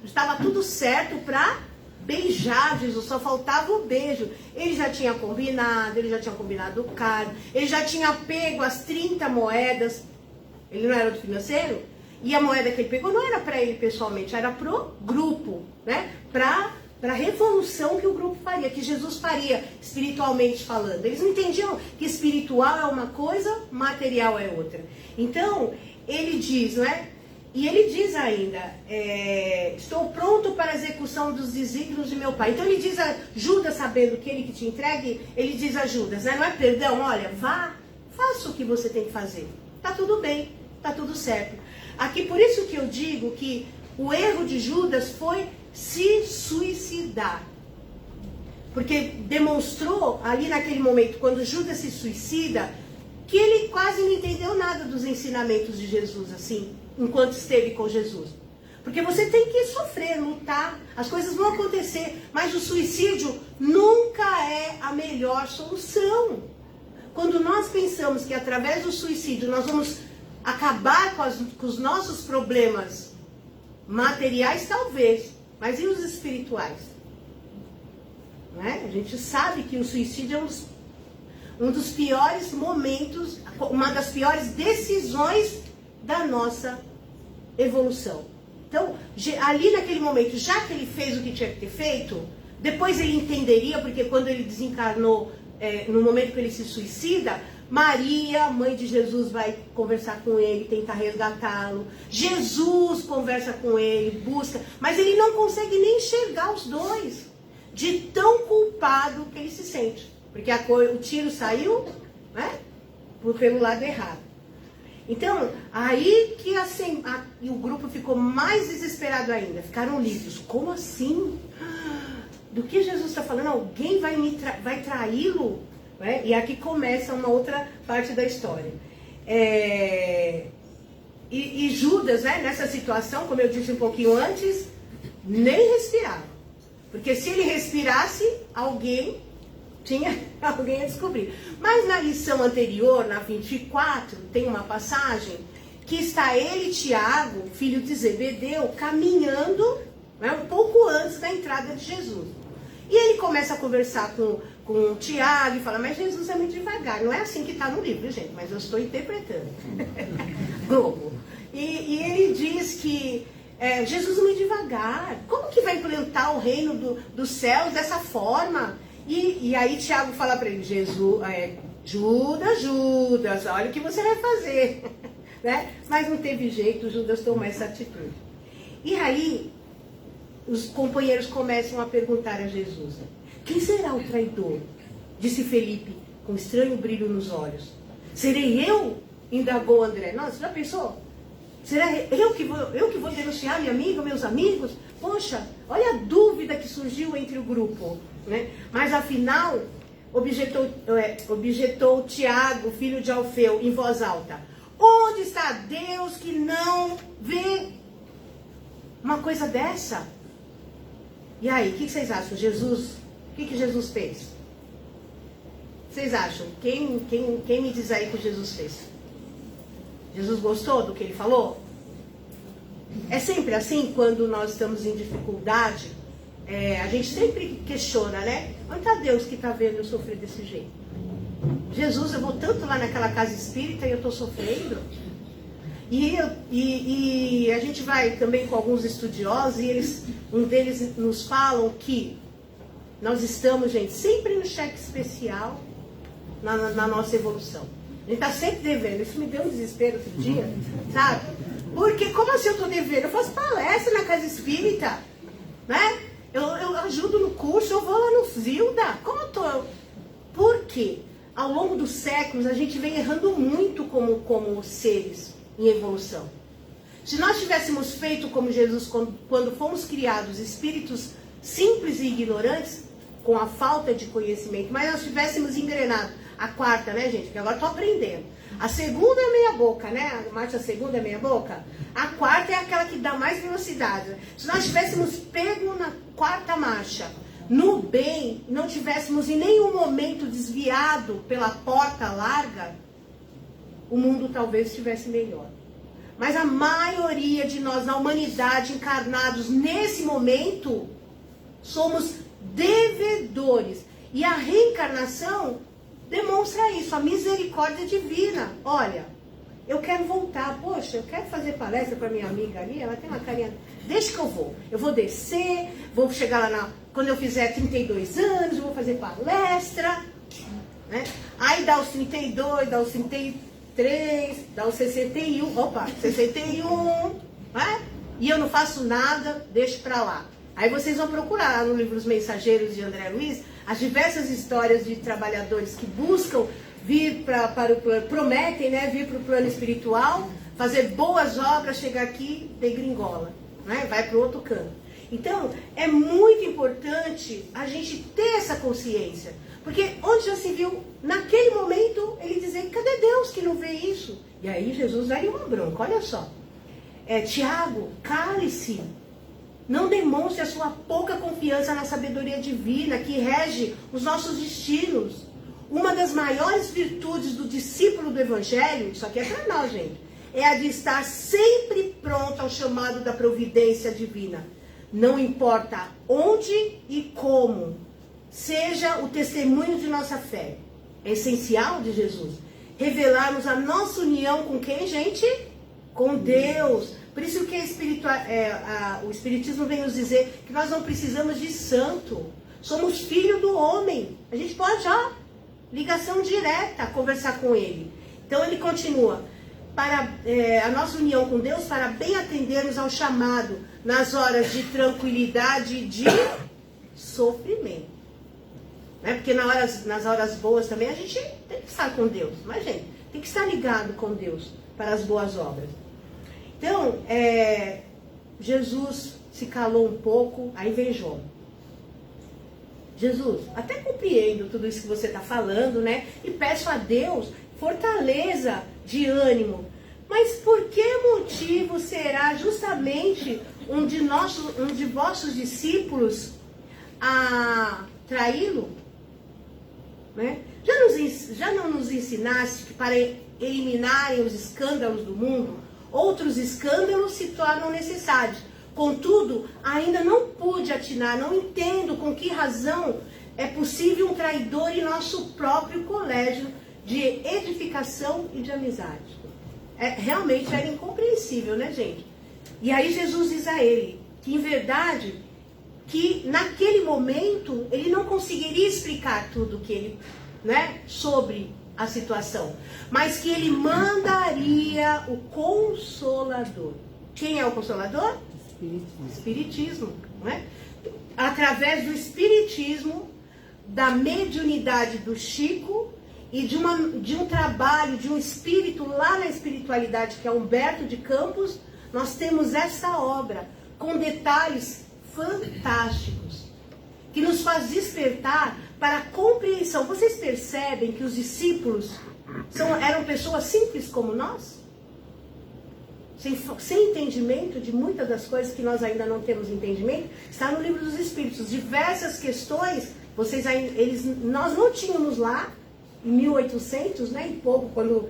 estava tudo certo para beijar Jesus, só faltava o beijo. Ele já tinha combinado o cargo, ele já tinha pego as 30 moedas. Ele não era do financeiro? E a moeda que ele pegou não era para ele pessoalmente, era para o grupo, para a revolução que o grupo faria, que Jesus faria, espiritualmente falando. Eles não entendiam que espiritual é uma coisa, material é outra. Então, ele diz, E ele diz ainda, estou pronto para a execução dos desígnios de meu Pai. Então ele diz a Judas, sabendo que ele que te entregue, ele diz a Judas, não é perdão, olha, vá, faça o que você tem que fazer. Tá tudo bem, tá tudo certo. Aqui, por isso que eu digo que o erro de Judas foi se suicidar. Porque demonstrou ali naquele momento, quando Judas se suicida, que ele quase não entendeu nada dos ensinamentos de Jesus, assim, enquanto esteve com Jesus. Porque você tem que sofrer, lutar, as coisas vão acontecer, mas o suicídio nunca é a melhor solução. Quando nós pensamos que através do suicídio nós vamos acabar com os nossos problemas materiais, talvez, mas e os espirituais? A gente sabe que o suicídio é um dos piores momentos, uma das piores decisões da nossa evolução. Então, ali naquele momento, já que ele fez o que tinha que ter feito, depois ele entenderia, porque quando ele desencarnou, no momento que ele se suicida, Maria, mãe de Jesus, vai conversar com ele, tentar resgatá-lo. Jesus conversa com ele, busca, mas ele não consegue nem enxergar os dois, de tão culpado que ele se sente. Porque o tiro saiu, pelo lado errado. Então, aí que o grupo ficou mais desesperado ainda. Ficaram lívidos. Como assim? Do que Jesus está falando? Alguém vai traí-lo? E aqui começa uma outra parte da história. E Judas, né, nessa situação, como eu disse um pouquinho antes, nem respirava. Porque se ele respirasse, alguém ia descobrir. Mas na lição anterior, na 24, tem uma passagem que está ele e Tiago, filho de Zebedeu, caminhando, né, um pouco antes da entrada de Jesus. E ele começa a conversar com Tiago e fala, mas Jesus é muito devagar. Não é assim que está no livro, gente, mas eu estou interpretando. Globo. E ele diz que Jesus é muito devagar. Como que vai implantar o reino dos céus dessa forma? E aí Tiago fala para ele, Judas, olha o que você vai fazer. Né? Mas não teve jeito, Judas tomou essa atitude. E aí, os companheiros começam a perguntar a Jesus, quem será o traidor? Disse Felipe, com estranho brilho nos olhos. Serei eu? Indagou André. Nossa, já pensou? Será eu que vou denunciar minha amiga, meus amigos? Poxa, olha a dúvida que surgiu entre o grupo. Né? Mas afinal, objetou Tiago, filho de Alfeu, em voz alta. Onde está Deus que não vê uma coisa dessa? E aí, o que vocês acham? O que Jesus fez? Vocês acham? Quem me diz aí o que Jesus fez? Jesus gostou do que ele falou? É sempre assim, quando nós estamos em dificuldade, a gente sempre questiona, né? Onde está Deus que está vendo eu sofrer desse jeito? Jesus, eu vou tanto lá naquela casa espírita e eu estou sofrendo. E a gente vai também com alguns estudiosos e um deles nos falam que nós estamos, gente, sempre no cheque especial na nossa evolução. A gente está sempre devendo. Isso me deu um desespero outro dia, sabe? Porque como assim eu estou devendo? Eu faço palestra na casa espírita, né? Eu ajudo no curso, eu vou lá no Zilda. Como eu estou? Por quê? Ao longo dos séculos, a gente vem errando muito como seres em evolução. Se nós tivéssemos feito como Jesus quando fomos criados, espíritos simples e ignorantes, com a falta de conhecimento, mas nós tivéssemos engrenado a quarta, né, gente? Porque agora estou aprendendo. A segunda é meia boca, né? A segunda é meia boca. A quarta é aquela que dá mais velocidade. Se nós tivéssemos pego na quarta marcha, no bem, não tivéssemos em nenhum momento desviado pela porta larga, o mundo talvez estivesse melhor. Mas a maioria de nós, na humanidade, encarnados nesse momento, somos devedores. E a reencarnação demonstra isso, a misericórdia divina. Olha, eu quero voltar, poxa, eu quero fazer palestra para minha amiga ali, ela tem uma carinha, deixa que eu vou. Eu vou descer, vou chegar lá quando eu fizer 32 anos, eu vou fazer palestra, né? Aí dá os 32, dá os 33, dá os 61, 61, né? E eu não faço nada, deixo para lá. Aí vocês vão procurar lá no livro Os Mensageiros de André Luiz, as diversas histórias de trabalhadores que buscam vir para o plano, prometem, né, vir para o plano espiritual, fazer boas obras, chegar aqui, degringola, né, vai para o outro canto. Então, é muito importante a gente ter essa consciência, porque onde já se viu, naquele momento, ele dizer, cadê Deus que não vê isso? E aí Jesus daria uma bronca, olha só. Tiago, cale-se. Não demonstre a sua pouca confiança na sabedoria divina que rege os nossos destinos. Uma das maiores virtudes do discípulo do Evangelho, isso aqui é para nós, gente, é a de estar sempre pronto ao chamado da providência divina. Não importa onde e como seja o testemunho de nossa fé. É essencial de Jesus revelarmos a nossa união com quem, gente? Com Deus. Por isso que o Espiritismo vem nos dizer que nós não precisamos de santo. Somos filho do homem. A gente pode, ligação direta, conversar com ele. Então ele continua. Para a nossa união com Deus, para bem atendermos ao chamado nas horas de tranquilidade e de sofrimento. Né? Porque nas horas boas também a gente tem que estar com Deus. Mas, gente, tem que estar ligado com Deus para as boas obras. Então, Jesus se calou um pouco, aí vem João. Jesus, até compreendo tudo isso que você está falando, né? E peço a Deus fortaleza de ânimo. Mas por que motivo será justamente um de vossos discípulos a traí-lo? Né? Já não nos ensinaste que para eliminarem os escândalos do mundo, outros escândalos se tornam necessários. Contudo, ainda não pude atinar, não entendo com que razão é possível um traidor em nosso próprio colégio de edificação e de amizade. Realmente era incompreensível, né, gente? E aí Jesus diz a ele que, em verdade, que naquele momento ele não conseguiria explicar tudo que ele, né, sobre a situação, mas que ele mandaria o Consolador. Quem é o Consolador? Espiritismo, né? Através do Espiritismo, da mediunidade do Chico e de um trabalho, de um espírito lá na espiritualidade, que é Humberto de Campos, nós temos essa obra com detalhes fantásticos, que nos faz despertar para a compreensão. Vocês percebem que os discípulos eram pessoas simples como nós? Sem entendimento de muitas das coisas que nós ainda não temos entendimento. Está no Livro dos Espíritos. Diversas questões, nós não tínhamos lá, em 1800, né, e pouco, quando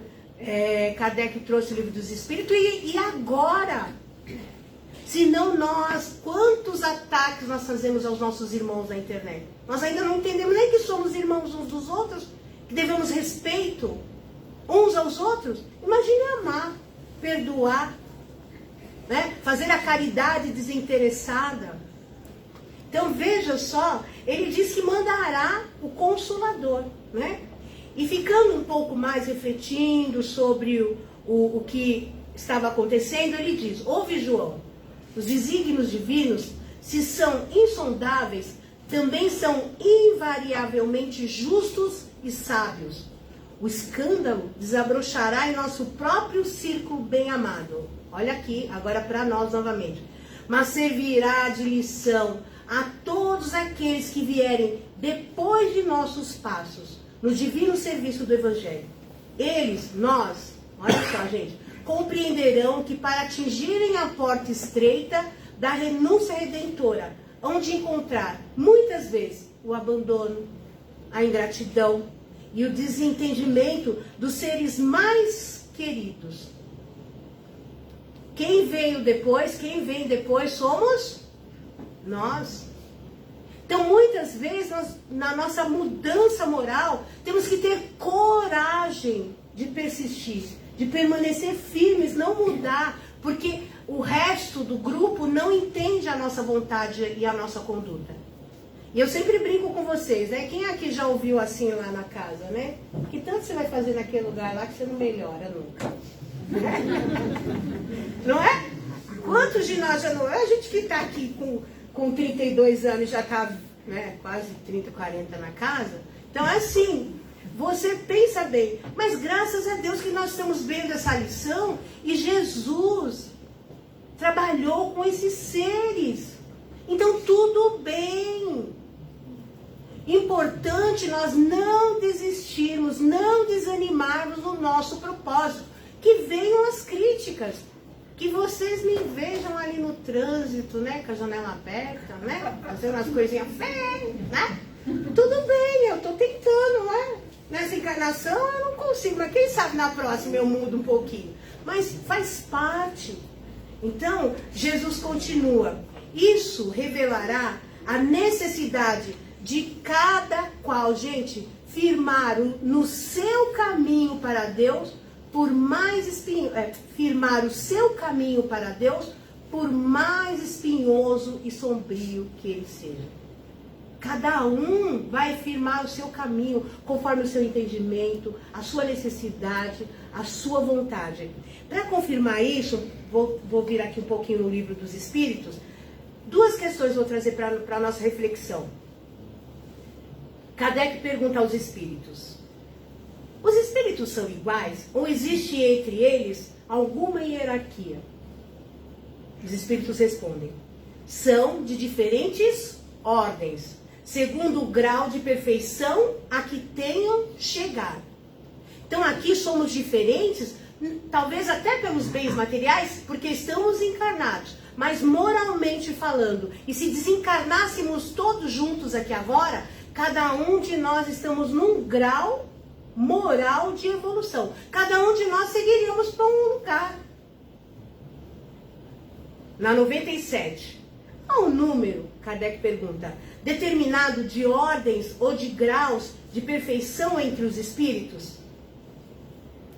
Kardec trouxe o Livro dos Espíritos, e agora... Senão nós, quantos ataques nós fazemos aos nossos irmãos na internet? Nós ainda não entendemos nem que somos irmãos uns dos outros, que devemos respeito uns aos outros. Imagine amar, perdoar, né? Fazer a caridade desinteressada. Então veja só, ele diz que mandará o Consolador, né? E ficando um pouco mais refletindo sobre o que estava acontecendo, ele diz: ouve, João, os desígnios divinos, se são insondáveis, também são invariavelmente justos e sábios. O escândalo desabrochará em nosso próprio círculo bem-amado. Olha aqui, agora para nós novamente. Mas servirá de lição a todos aqueles que vierem depois de nossos passos, no divino serviço do Evangelho. Eles, nós, olha só, gente, compreenderão que para atingirem a porta estreita da renúncia redentora, onde encontrar muitas vezes o abandono, a ingratidão e o desentendimento dos seres mais queridos. Quem vem depois somos nós. Então, muitas vezes, na nossa mudança moral, temos que ter coragem de persistir, de permanecer firmes, não mudar, porque o resto do grupo não entende a nossa vontade e a nossa conduta. E eu sempre brinco com vocês, né? Quem aqui já ouviu assim lá na casa, né? Que tanto você vai fazer naquele lugar lá que você não melhora nunca. Não é? Quantos de nós já não... A gente que está aqui com 32 anos já está, né, quase 30, 40 na casa. Então é assim... Você pensa bem, mas graças a Deus que nós estamos vendo essa lição e Jesus trabalhou com esses seres. Então tudo bem. Importante nós não desistirmos, não desanimarmos no nosso propósito. Que venham as críticas, que vocês me vejam ali no trânsito, né, com a janela aberta, né, fazendo umas coisinhas feias, né? Tudo bem, eu estou tentando, né? Nessa encarnação eu não consigo, mas quem sabe na próxima eu mudo um pouquinho. Mas faz parte. Então, Jesus continua. Isso revelará a necessidade de cada qual, gente, firmar no seu caminho para Deus, firmar o seu caminho para Deus, por mais espinhoso e sombrio que ele seja. Cada um vai firmar o seu caminho conforme o seu entendimento, a sua necessidade, a sua vontade. Para confirmar isso, vou vir aqui um pouquinho no Livro dos Espíritos. Duas questões vou trazer para a nossa reflexão. Kardec pergunta aos espíritos: os espíritos são iguais ou existe entre eles alguma hierarquia? Os espíritos respondem: são de diferentes ordens, segundo o grau de perfeição a que tenham chegado. Então aqui somos diferentes, talvez até pelos bens materiais, porque estamos encarnados. Mas moralmente falando, e se desencarnássemos todos juntos aqui agora, cada um de nós estamos num grau moral de evolução. Cada um de nós seguiríamos para um lugar. Na 97, há um número, Kardec pergunta, determinado de ordens ou de graus de perfeição entre os espíritos?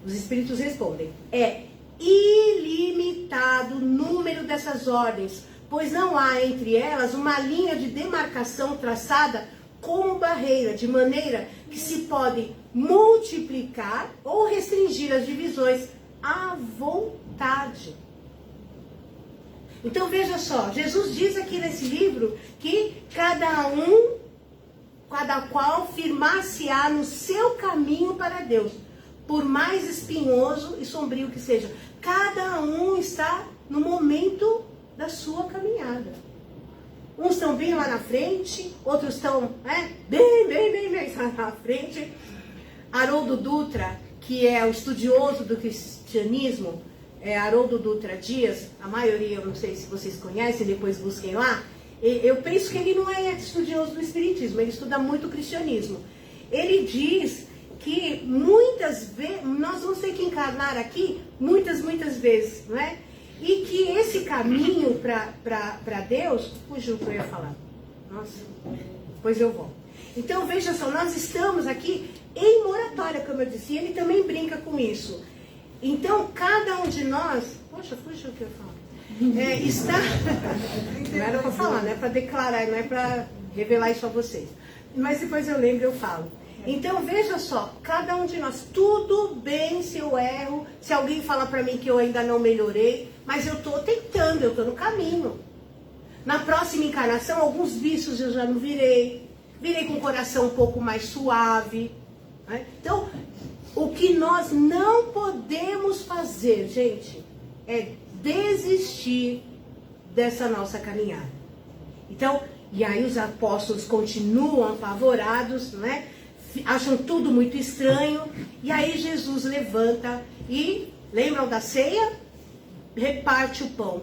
Os espíritos respondem, é ilimitado o número dessas ordens, pois não há entre elas uma linha de demarcação traçada como barreira, de maneira que se pode multiplicar ou restringir as divisões à vontade. Então veja só, Jesus diz aqui nesse livro que cada qual firmar-se-á no seu caminho para Deus, por mais espinhoso e sombrio que seja. Cada um está no momento da sua caminhada. Uns estão bem lá na frente, outros estão bem lá na frente. Haroldo Dutra, que é o estudioso do cristianismo, Haroldo Dutra Dias, a maioria, eu não sei se vocês conhecem, depois busquem lá. Eu penso que ele não é estudioso do espiritismo, ele estuda muito o cristianismo. Ele diz que muitas vezes, nós vamos ter que encarnar aqui muitas vezes, não é? E que esse caminho para Deus, fugiu o que eu ia falar. Nossa, depois eu volto. Então veja só, nós estamos aqui em moratória, como eu disse, e ele também brinca com isso. Então cada um de nós, poxa, fugiu o que eu ia falar. Está, não era para falar, não é para declarar, não é para revelar isso a vocês. Mas depois eu lembro, eu falo. Então veja só, cada um de nós, tudo bem se eu erro, se alguém fala para mim que eu ainda não melhorei, mas eu estou tentando, eu estou no caminho. Na próxima encarnação, alguns vícios eu já não virei com o coração um pouco mais suave, né? Então, o que nós não podemos fazer, gente, é desistir dessa nossa caminhada. Então, e aí os apóstolos continuam apavorados, né? Acham tudo muito estranho, e aí Jesus levanta e, lembram da ceia? Reparte o pão,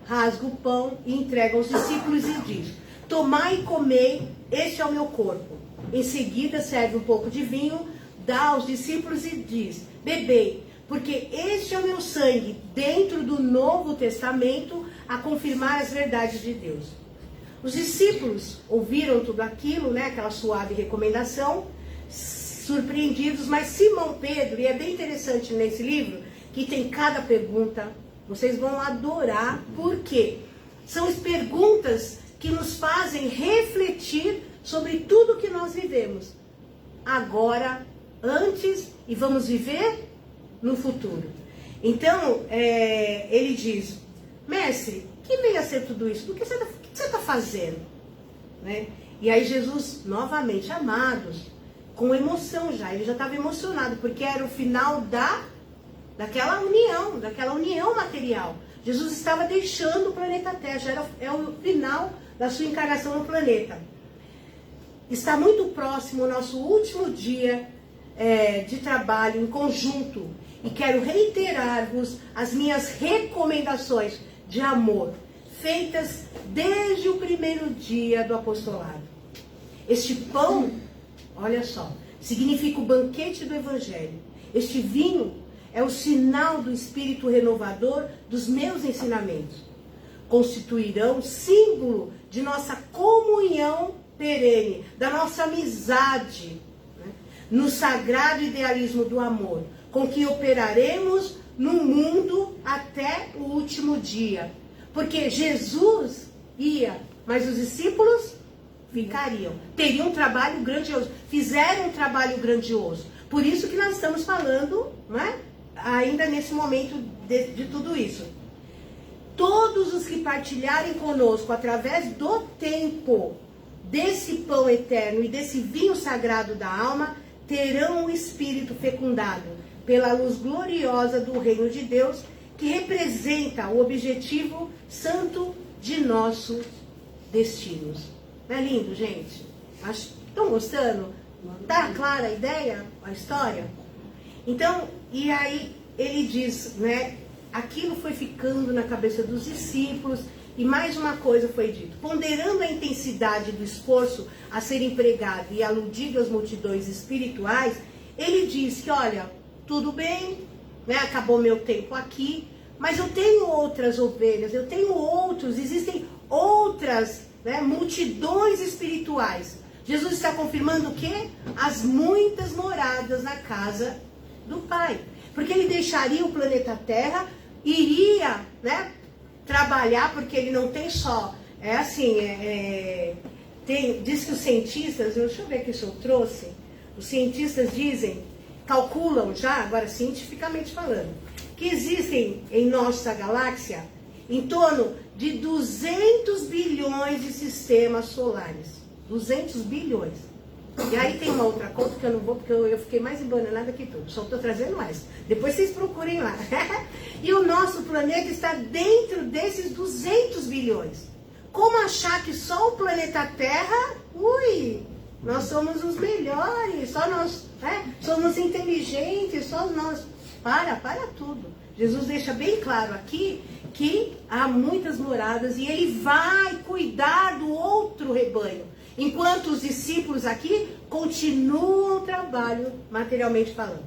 rasga o pão e entrega aos discípulos e diz, tomai e comei, este é o meu corpo. Em seguida serve um pouco de vinho, dá aos discípulos e diz, bebei, porque este é o meu sangue, dentro do Novo Testamento, a confirmar as verdades de Deus. Os discípulos ouviram tudo aquilo, né, aquela suave recomendação, surpreendidos, mas Simão Pedro, e é bem interessante nesse livro, que tem cada pergunta, vocês vão adorar, porque são as perguntas que nos fazem refletir sobre tudo que nós vivemos, agora, antes, e vamos viver no futuro. Então, ele diz, mestre, que veio a ser tudo isso? O que você está fazendo? Né? E aí Jesus, novamente, amados, com emoção já, ele já estava emocionado, porque era o final daquela união material. Jesus estava deixando o planeta Terra, é o final da sua encarnação no planeta. Está muito próximo o nosso último dia de trabalho em conjunto, e quero reiterar-vos as minhas recomendações de amor, feitas desde o primeiro dia do apostolado. Este pão, olha só, significa o banquete do Evangelho. Este vinho é o sinal do Espírito renovador dos meus ensinamentos. Constituirão símbolo de nossa comunhão perene, da nossa amizade, né, no sagrado idealismo do amor, com que operaremos no mundo até o último dia. Porque Jesus ia, mas os discípulos ficariam. Teriam um trabalho grandioso. Fizeram um trabalho grandioso. Por isso que nós estamos falando, não é? Ainda nesse momento de tudo isso. Todos os que partilharem conosco através do tempo desse pão eterno e desse vinho sagrado da alma, terão o espírito fecundado pela luz gloriosa do reino de Deus, que representa o objetivo santo de nossos destinos. Não é lindo, gente? Estão gostando? Tá clara a ideia, a história? Então, e aí ele diz, né? Aquilo foi ficando na cabeça dos discípulos. E mais uma coisa foi dito: ponderando a intensidade do esforço a ser empregado e aludido às multidões espirituais, ele diz que, olha, tudo bem, né, acabou meu tempo aqui, mas eu tenho outras ovelhas, eu tenho outros, existem outras, né, multidões espirituais. Jesus está confirmando o quê? As muitas moradas na casa do Pai. Porque ele deixaria o planeta Terra, iria, né, trabalhar, porque ele não tem só, diz que os cientistas, deixa eu ver aqui se eu trouxe, os cientistas dizem, calculam já, agora cientificamente falando, que existem em nossa galáxia em torno de 200 bilhões de sistemas solares. 200 bilhões. E aí tem uma outra conta que eu não vou, porque eu fiquei mais embananada que tudo. Só estou trazendo mais. Depois vocês procurem lá. E o nosso planeta está dentro desses 200 bilhões. Como achar que só o planeta Terra, nós somos os melhores, só nós, né, somos inteligentes, só nós. Para tudo. Jesus deixa bem claro aqui que há muitas moradas e ele vai cuidar do outro rebanho. Enquanto os discípulos aqui continuam o trabalho materialmente falando.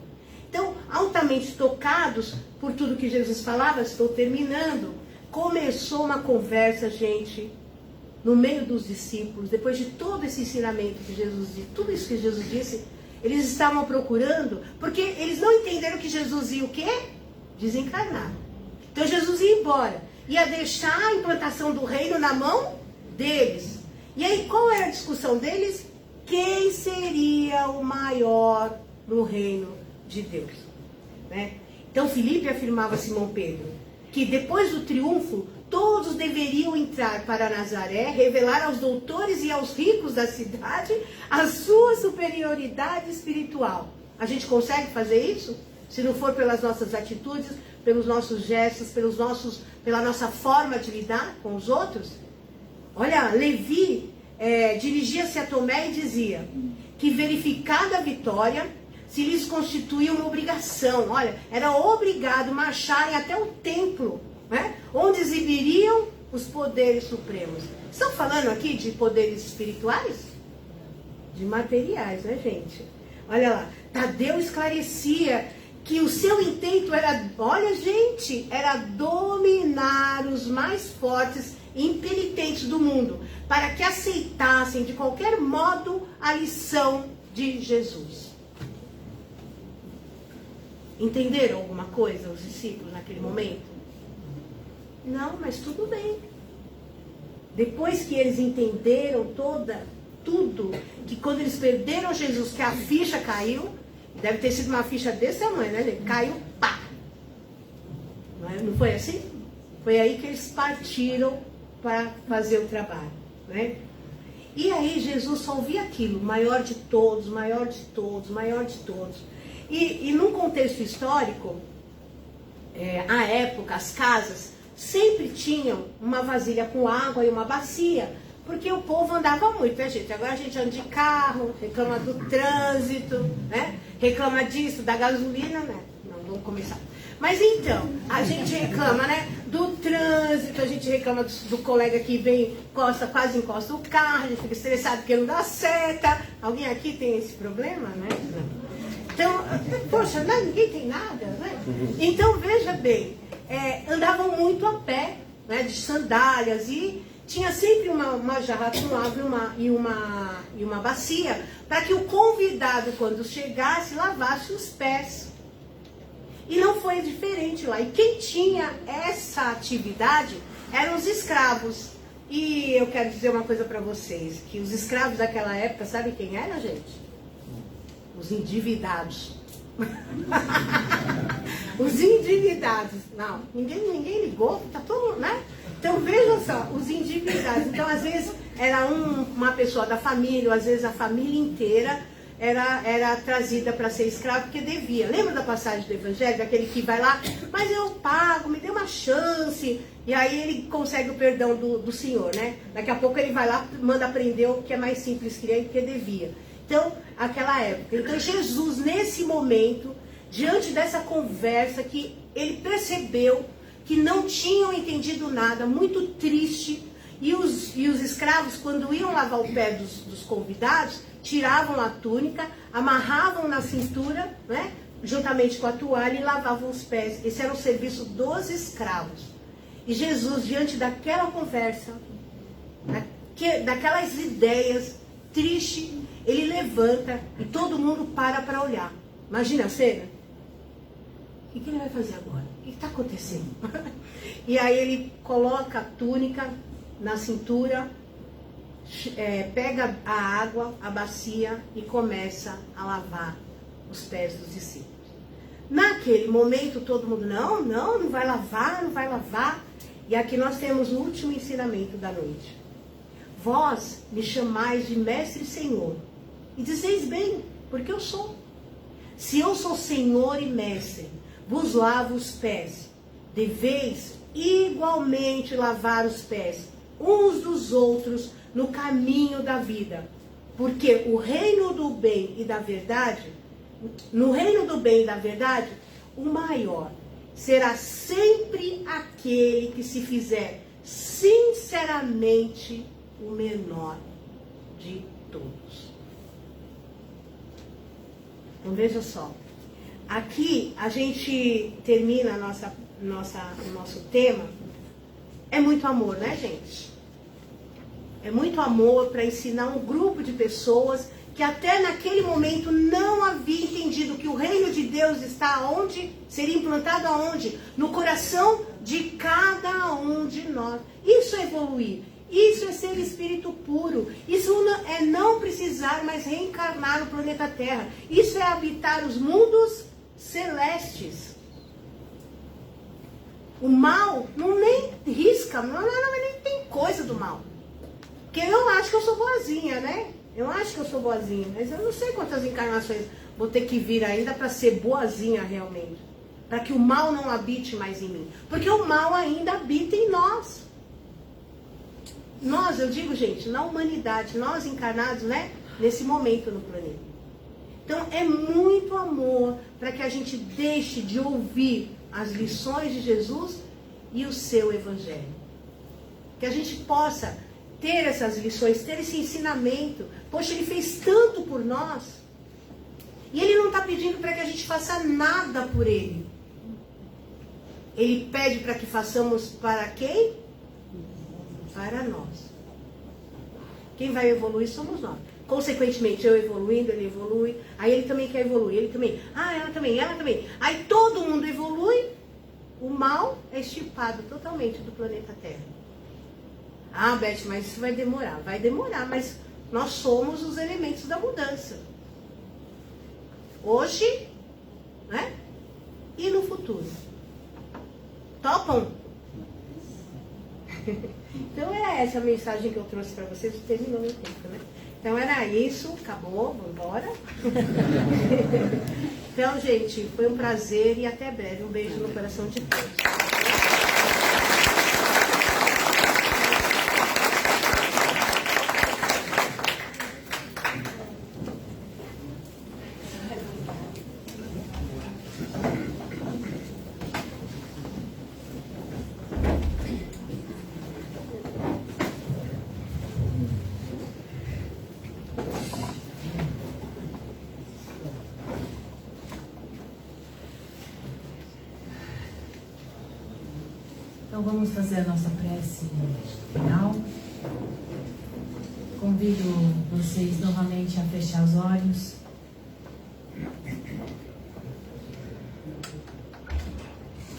Então, altamente tocados por tudo que Jesus falava, estou terminando, começou uma conversa, gente, no meio dos discípulos, depois de todo esse ensinamento que Jesus disse, tudo isso que Jesus disse, eles estavam procurando, porque eles não entenderam que Jesus ia o quê? Desencarnar. Então Jesus ia embora, ia deixar a implantação do reino na mão deles. E aí, qual era a discussão deles? Quem seria o maior no reino de Deus? Né? Então, Filipe afirmava a Simão Pedro que depois do triunfo, todos deveriam entrar para Nazaré, revelar aos doutores e aos ricos da cidade a sua superioridade espiritual. A gente consegue fazer isso? Se não for pelas nossas atitudes, pelos nossos gestos, pela nossa forma de lidar com os outros? Olha, Levi dirigia-se a Tomé e dizia que verificada a vitória, se lhes constituía uma obrigação. Olha, era obrigado marcharem até o templo, né, onde exibiriam os poderes supremos. Estão falando aqui de poderes espirituais? De materiais, né, gente? Olha lá, Tadeu esclarecia que o seu intento era, olha, gente, era dominar os mais fortes e impenitentes do mundo, para que aceitassem de qualquer modo a lição de Jesus. Entenderam alguma coisa os discípulos naquele momento? Não, mas tudo bem. Depois que eles entenderam tudo, que quando eles perderam Jesus, que a ficha caiu, deve ter sido uma ficha desse tamanho, né, gente? Caiu, pá! Não foi assim? Foi aí que eles partiram para fazer o trabalho, né? E aí Jesus só ouvia aquilo, maior de todos, maior de todos, maior de todos. E num contexto histórico, à época, as casas sempre tinham uma vasilha com água e uma bacia, porque o povo andava muito, né, gente? Agora a gente anda de carro, reclama do trânsito, né? Reclama disso, da gasolina, né? Não, vamos começar. Mas então, a gente reclama, né, do trânsito, a gente reclama do colega que vem, quase encosta o carro, a gente fica estressado porque não dá seta. Alguém aqui tem esse problema, né? Não. Então, poxa, não, ninguém tem nada, né? Então, veja bem, andavam muito a pé, né, de sandálias, e tinha sempre uma jarra com água e uma bacia, para que o convidado, quando chegasse, lavasse os pés. E não foi diferente lá. E quem tinha essa atividade eram os escravos. E eu quero dizer uma coisa para vocês, que os escravos daquela época, sabe quem eram, gente? Os endividados. Os endividados. Não, ninguém ligou, tá todo, né? Então vejam só, os endividados. Então às vezes era uma pessoa da família, ou às vezes a família inteira era trazida para ser escravo porque devia. Lembra da passagem do Evangelho, daquele que vai lá, mas eu pago, me dê uma chance, e aí ele consegue o perdão do Senhor, né? Daqui a pouco ele vai lá, manda prender o que é mais simples que ele, porque devia. Então, aquela época. Então Jesus, nesse momento, diante dessa conversa que ele percebeu que não tinham entendido nada, muito triste. E os escravos, quando iam lavar o pé dos convidados, tiravam a túnica, amarravam na cintura, né, juntamente com a toalha, e lavavam os pés. Esse era o serviço dos escravos. E Jesus, diante daquela conversa, daquelas ideias tristes, ele levanta e todo mundo para olhar. Imagina a cena. O que ele vai fazer agora? O que está acontecendo? E aí ele coloca a túnica na cintura, pega a água, a bacia e começa a lavar os pés dos discípulos. Naquele momento todo mundo, não vai lavar, não vai lavar. E aqui nós temos o último ensinamento da noite. Vós me chamais de mestre e senhor, e dizeis bem, porque eu sou. Se eu sou senhor e mestre, vos lavo os pés, deveis igualmente lavar os pés uns dos outros no caminho da vida. Porque o reino do bem e da verdade, no reino do bem e da verdade, o maior será sempre aquele que se fizer sinceramente o menor de todos. Então veja só, aqui a gente termina o nosso tema. É muito amor, né, gente? É muito amor para ensinar um grupo de pessoas que até naquele momento não havia entendido que o reino de Deus está onde? Seria implantado aonde? No coração de cada um de nós. Isso é evoluir. Isso é ser espírito puro. Isso é não precisar mais reencarnar no planeta Terra. Isso é habitar os mundos celestes. O mal não nem risca, nem tem coisa do mal. Porque eu acho que eu sou boazinha, né? Eu acho que eu sou boazinha, mas eu não sei quantas encarnações vou ter que vir ainda para ser boazinha realmente. Para que o mal não habite mais em mim. Porque o mal ainda habita em nós. Nós, eu digo, gente, na humanidade, nós encarnados, né? Nesse momento no planeta. Então, é muito amor para que a gente deixe de ouvir as lições de Jesus e o seu evangelho. Que a gente possa ter essas lições, ter esse ensinamento. Poxa, ele fez tanto por nós. E ele não está pedindo para que a gente faça nada por ele. Ele pede para que façamos para quem? Para nós. Quem vai evoluir somos nós. Consequentemente, eu evoluindo, ele evolui. Aí ele também quer evoluir, ele também. Ela também. Aí todo mundo evolui. O mal é extirpado totalmente do planeta Terra. Beth, mas isso vai demorar. Vai demorar, mas nós somos os elementos da mudança. Hoje, né? E no futuro. Topam? Então é essa a mensagem que eu trouxe para vocês. Terminou meu tempo, né? Então era isso, acabou, vamos embora. Então, gente, foi um prazer e até breve. Um beijo no coração de todos. Então vamos fazer a nossa prece final. Convido vocês novamente a fechar os olhos.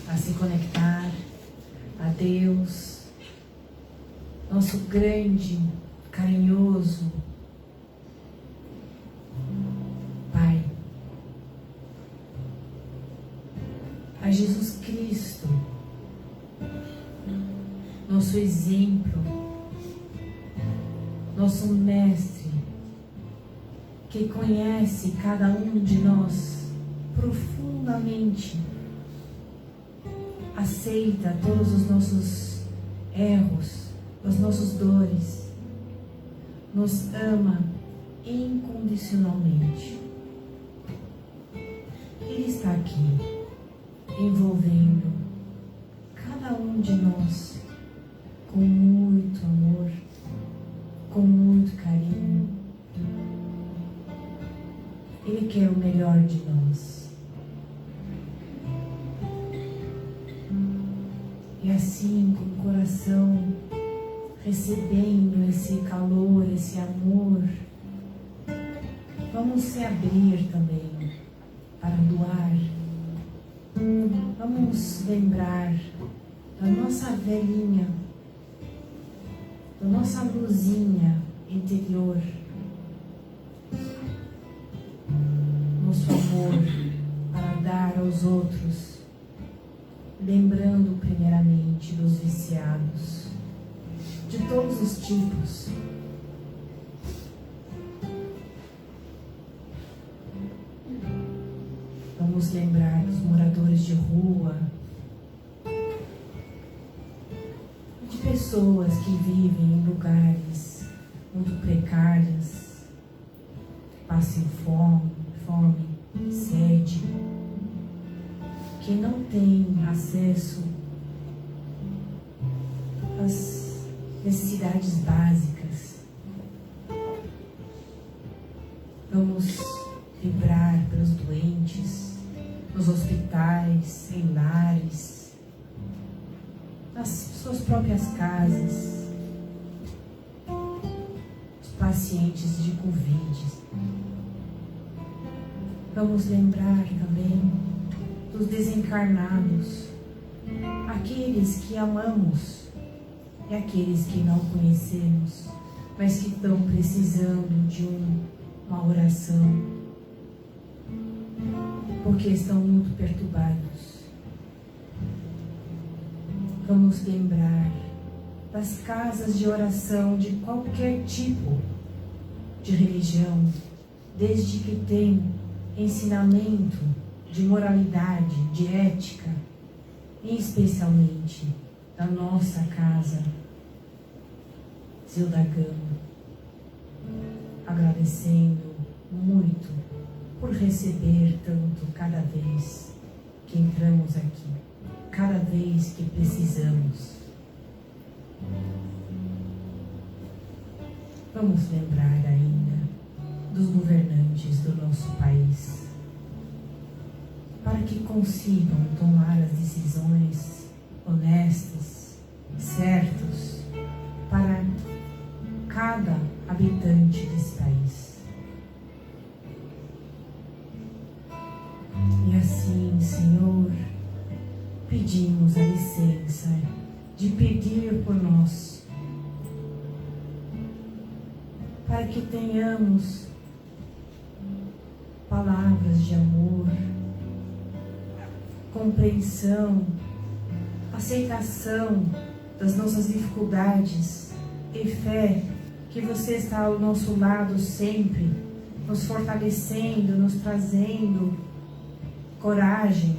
A se conectar a Deus, nosso grande, carinhoso Pai. A Jesus Cristo, nosso exemplo, nosso mestre, que conhece cada um de nós profundamente, aceita todos os nossos erros, as nossas dores, nos ama incondicionalmente. Ele está aqui, envolvendo cada um de nós com muito amor, com muito carinho. Ele quer o melhor de nós. E assim, com o coração recebendo esse calor, esse amor, vamos se abrir também para doar. Vamos lembrar da nossa velhinha, da nossa luzinha interior, nosso amor para dar aos outros, lembrando primeiramente dos viciados, de todos os tipos. Vamos lembrar dos moradores de rua, de pessoas que vivem em lugares muito precários, passam fome, sede, que não têm acesso às necessidades básicas. Vamos vibrar pelos doentes, nos hospitais, em lares, nas suas próprias casas, os pacientes de Covid. Vamos lembrar também dos desencarnados, aqueles que amamos e aqueles que não conhecemos, mas que estão precisando de uma oração, porque estão muito perturbados. Vamos lembrar das casas de oração de qualquer tipo de religião, desde que tem ensinamento de moralidade, de ética, e especialmente da nossa casa, Zilda Gama, agradecendo muito por receber tanto cada vez que entramos aqui, cada vez que precisamos. Vamos lembrar ainda dos governantes do nosso país, para que consigam tomar as decisões honestas, certas, para cada habitante desse país. E assim, Senhor, pedimos a licença de pedir por nós, para que tenhamos palavras de amor, compreensão, aceitação das nossas dificuldades e fé que você está ao nosso lado sempre, nos fortalecendo, nos trazendo coragem.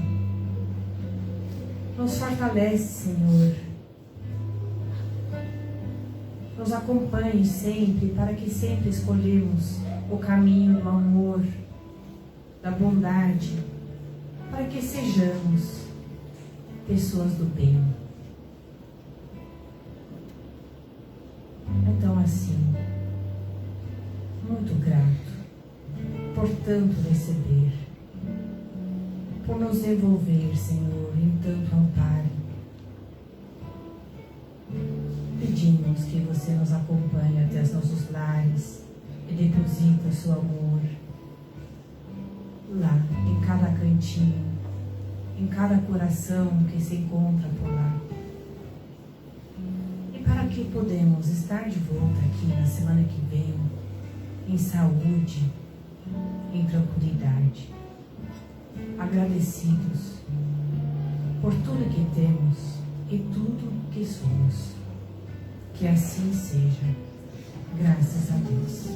Nos fortalece, Senhor. Nos acompanhe sempre, para que sempre escolhemos o caminho do amor, da bondade, para que sejamos pessoas do bem. Então, assim, muito grato por tanto receber, por nos envolver, Senhor, em tanto amparo. Pedimos que você nos acompanhe até os nossos lares e deposita o seu amor lá, em cada cantinho, em cada coração que se encontra por lá. E para que podemos estar de volta aqui na semana que vem, em saúde, em tranquilidade, agradecidos por tudo que temos e tudo que somos. Que assim seja, graças a Deus.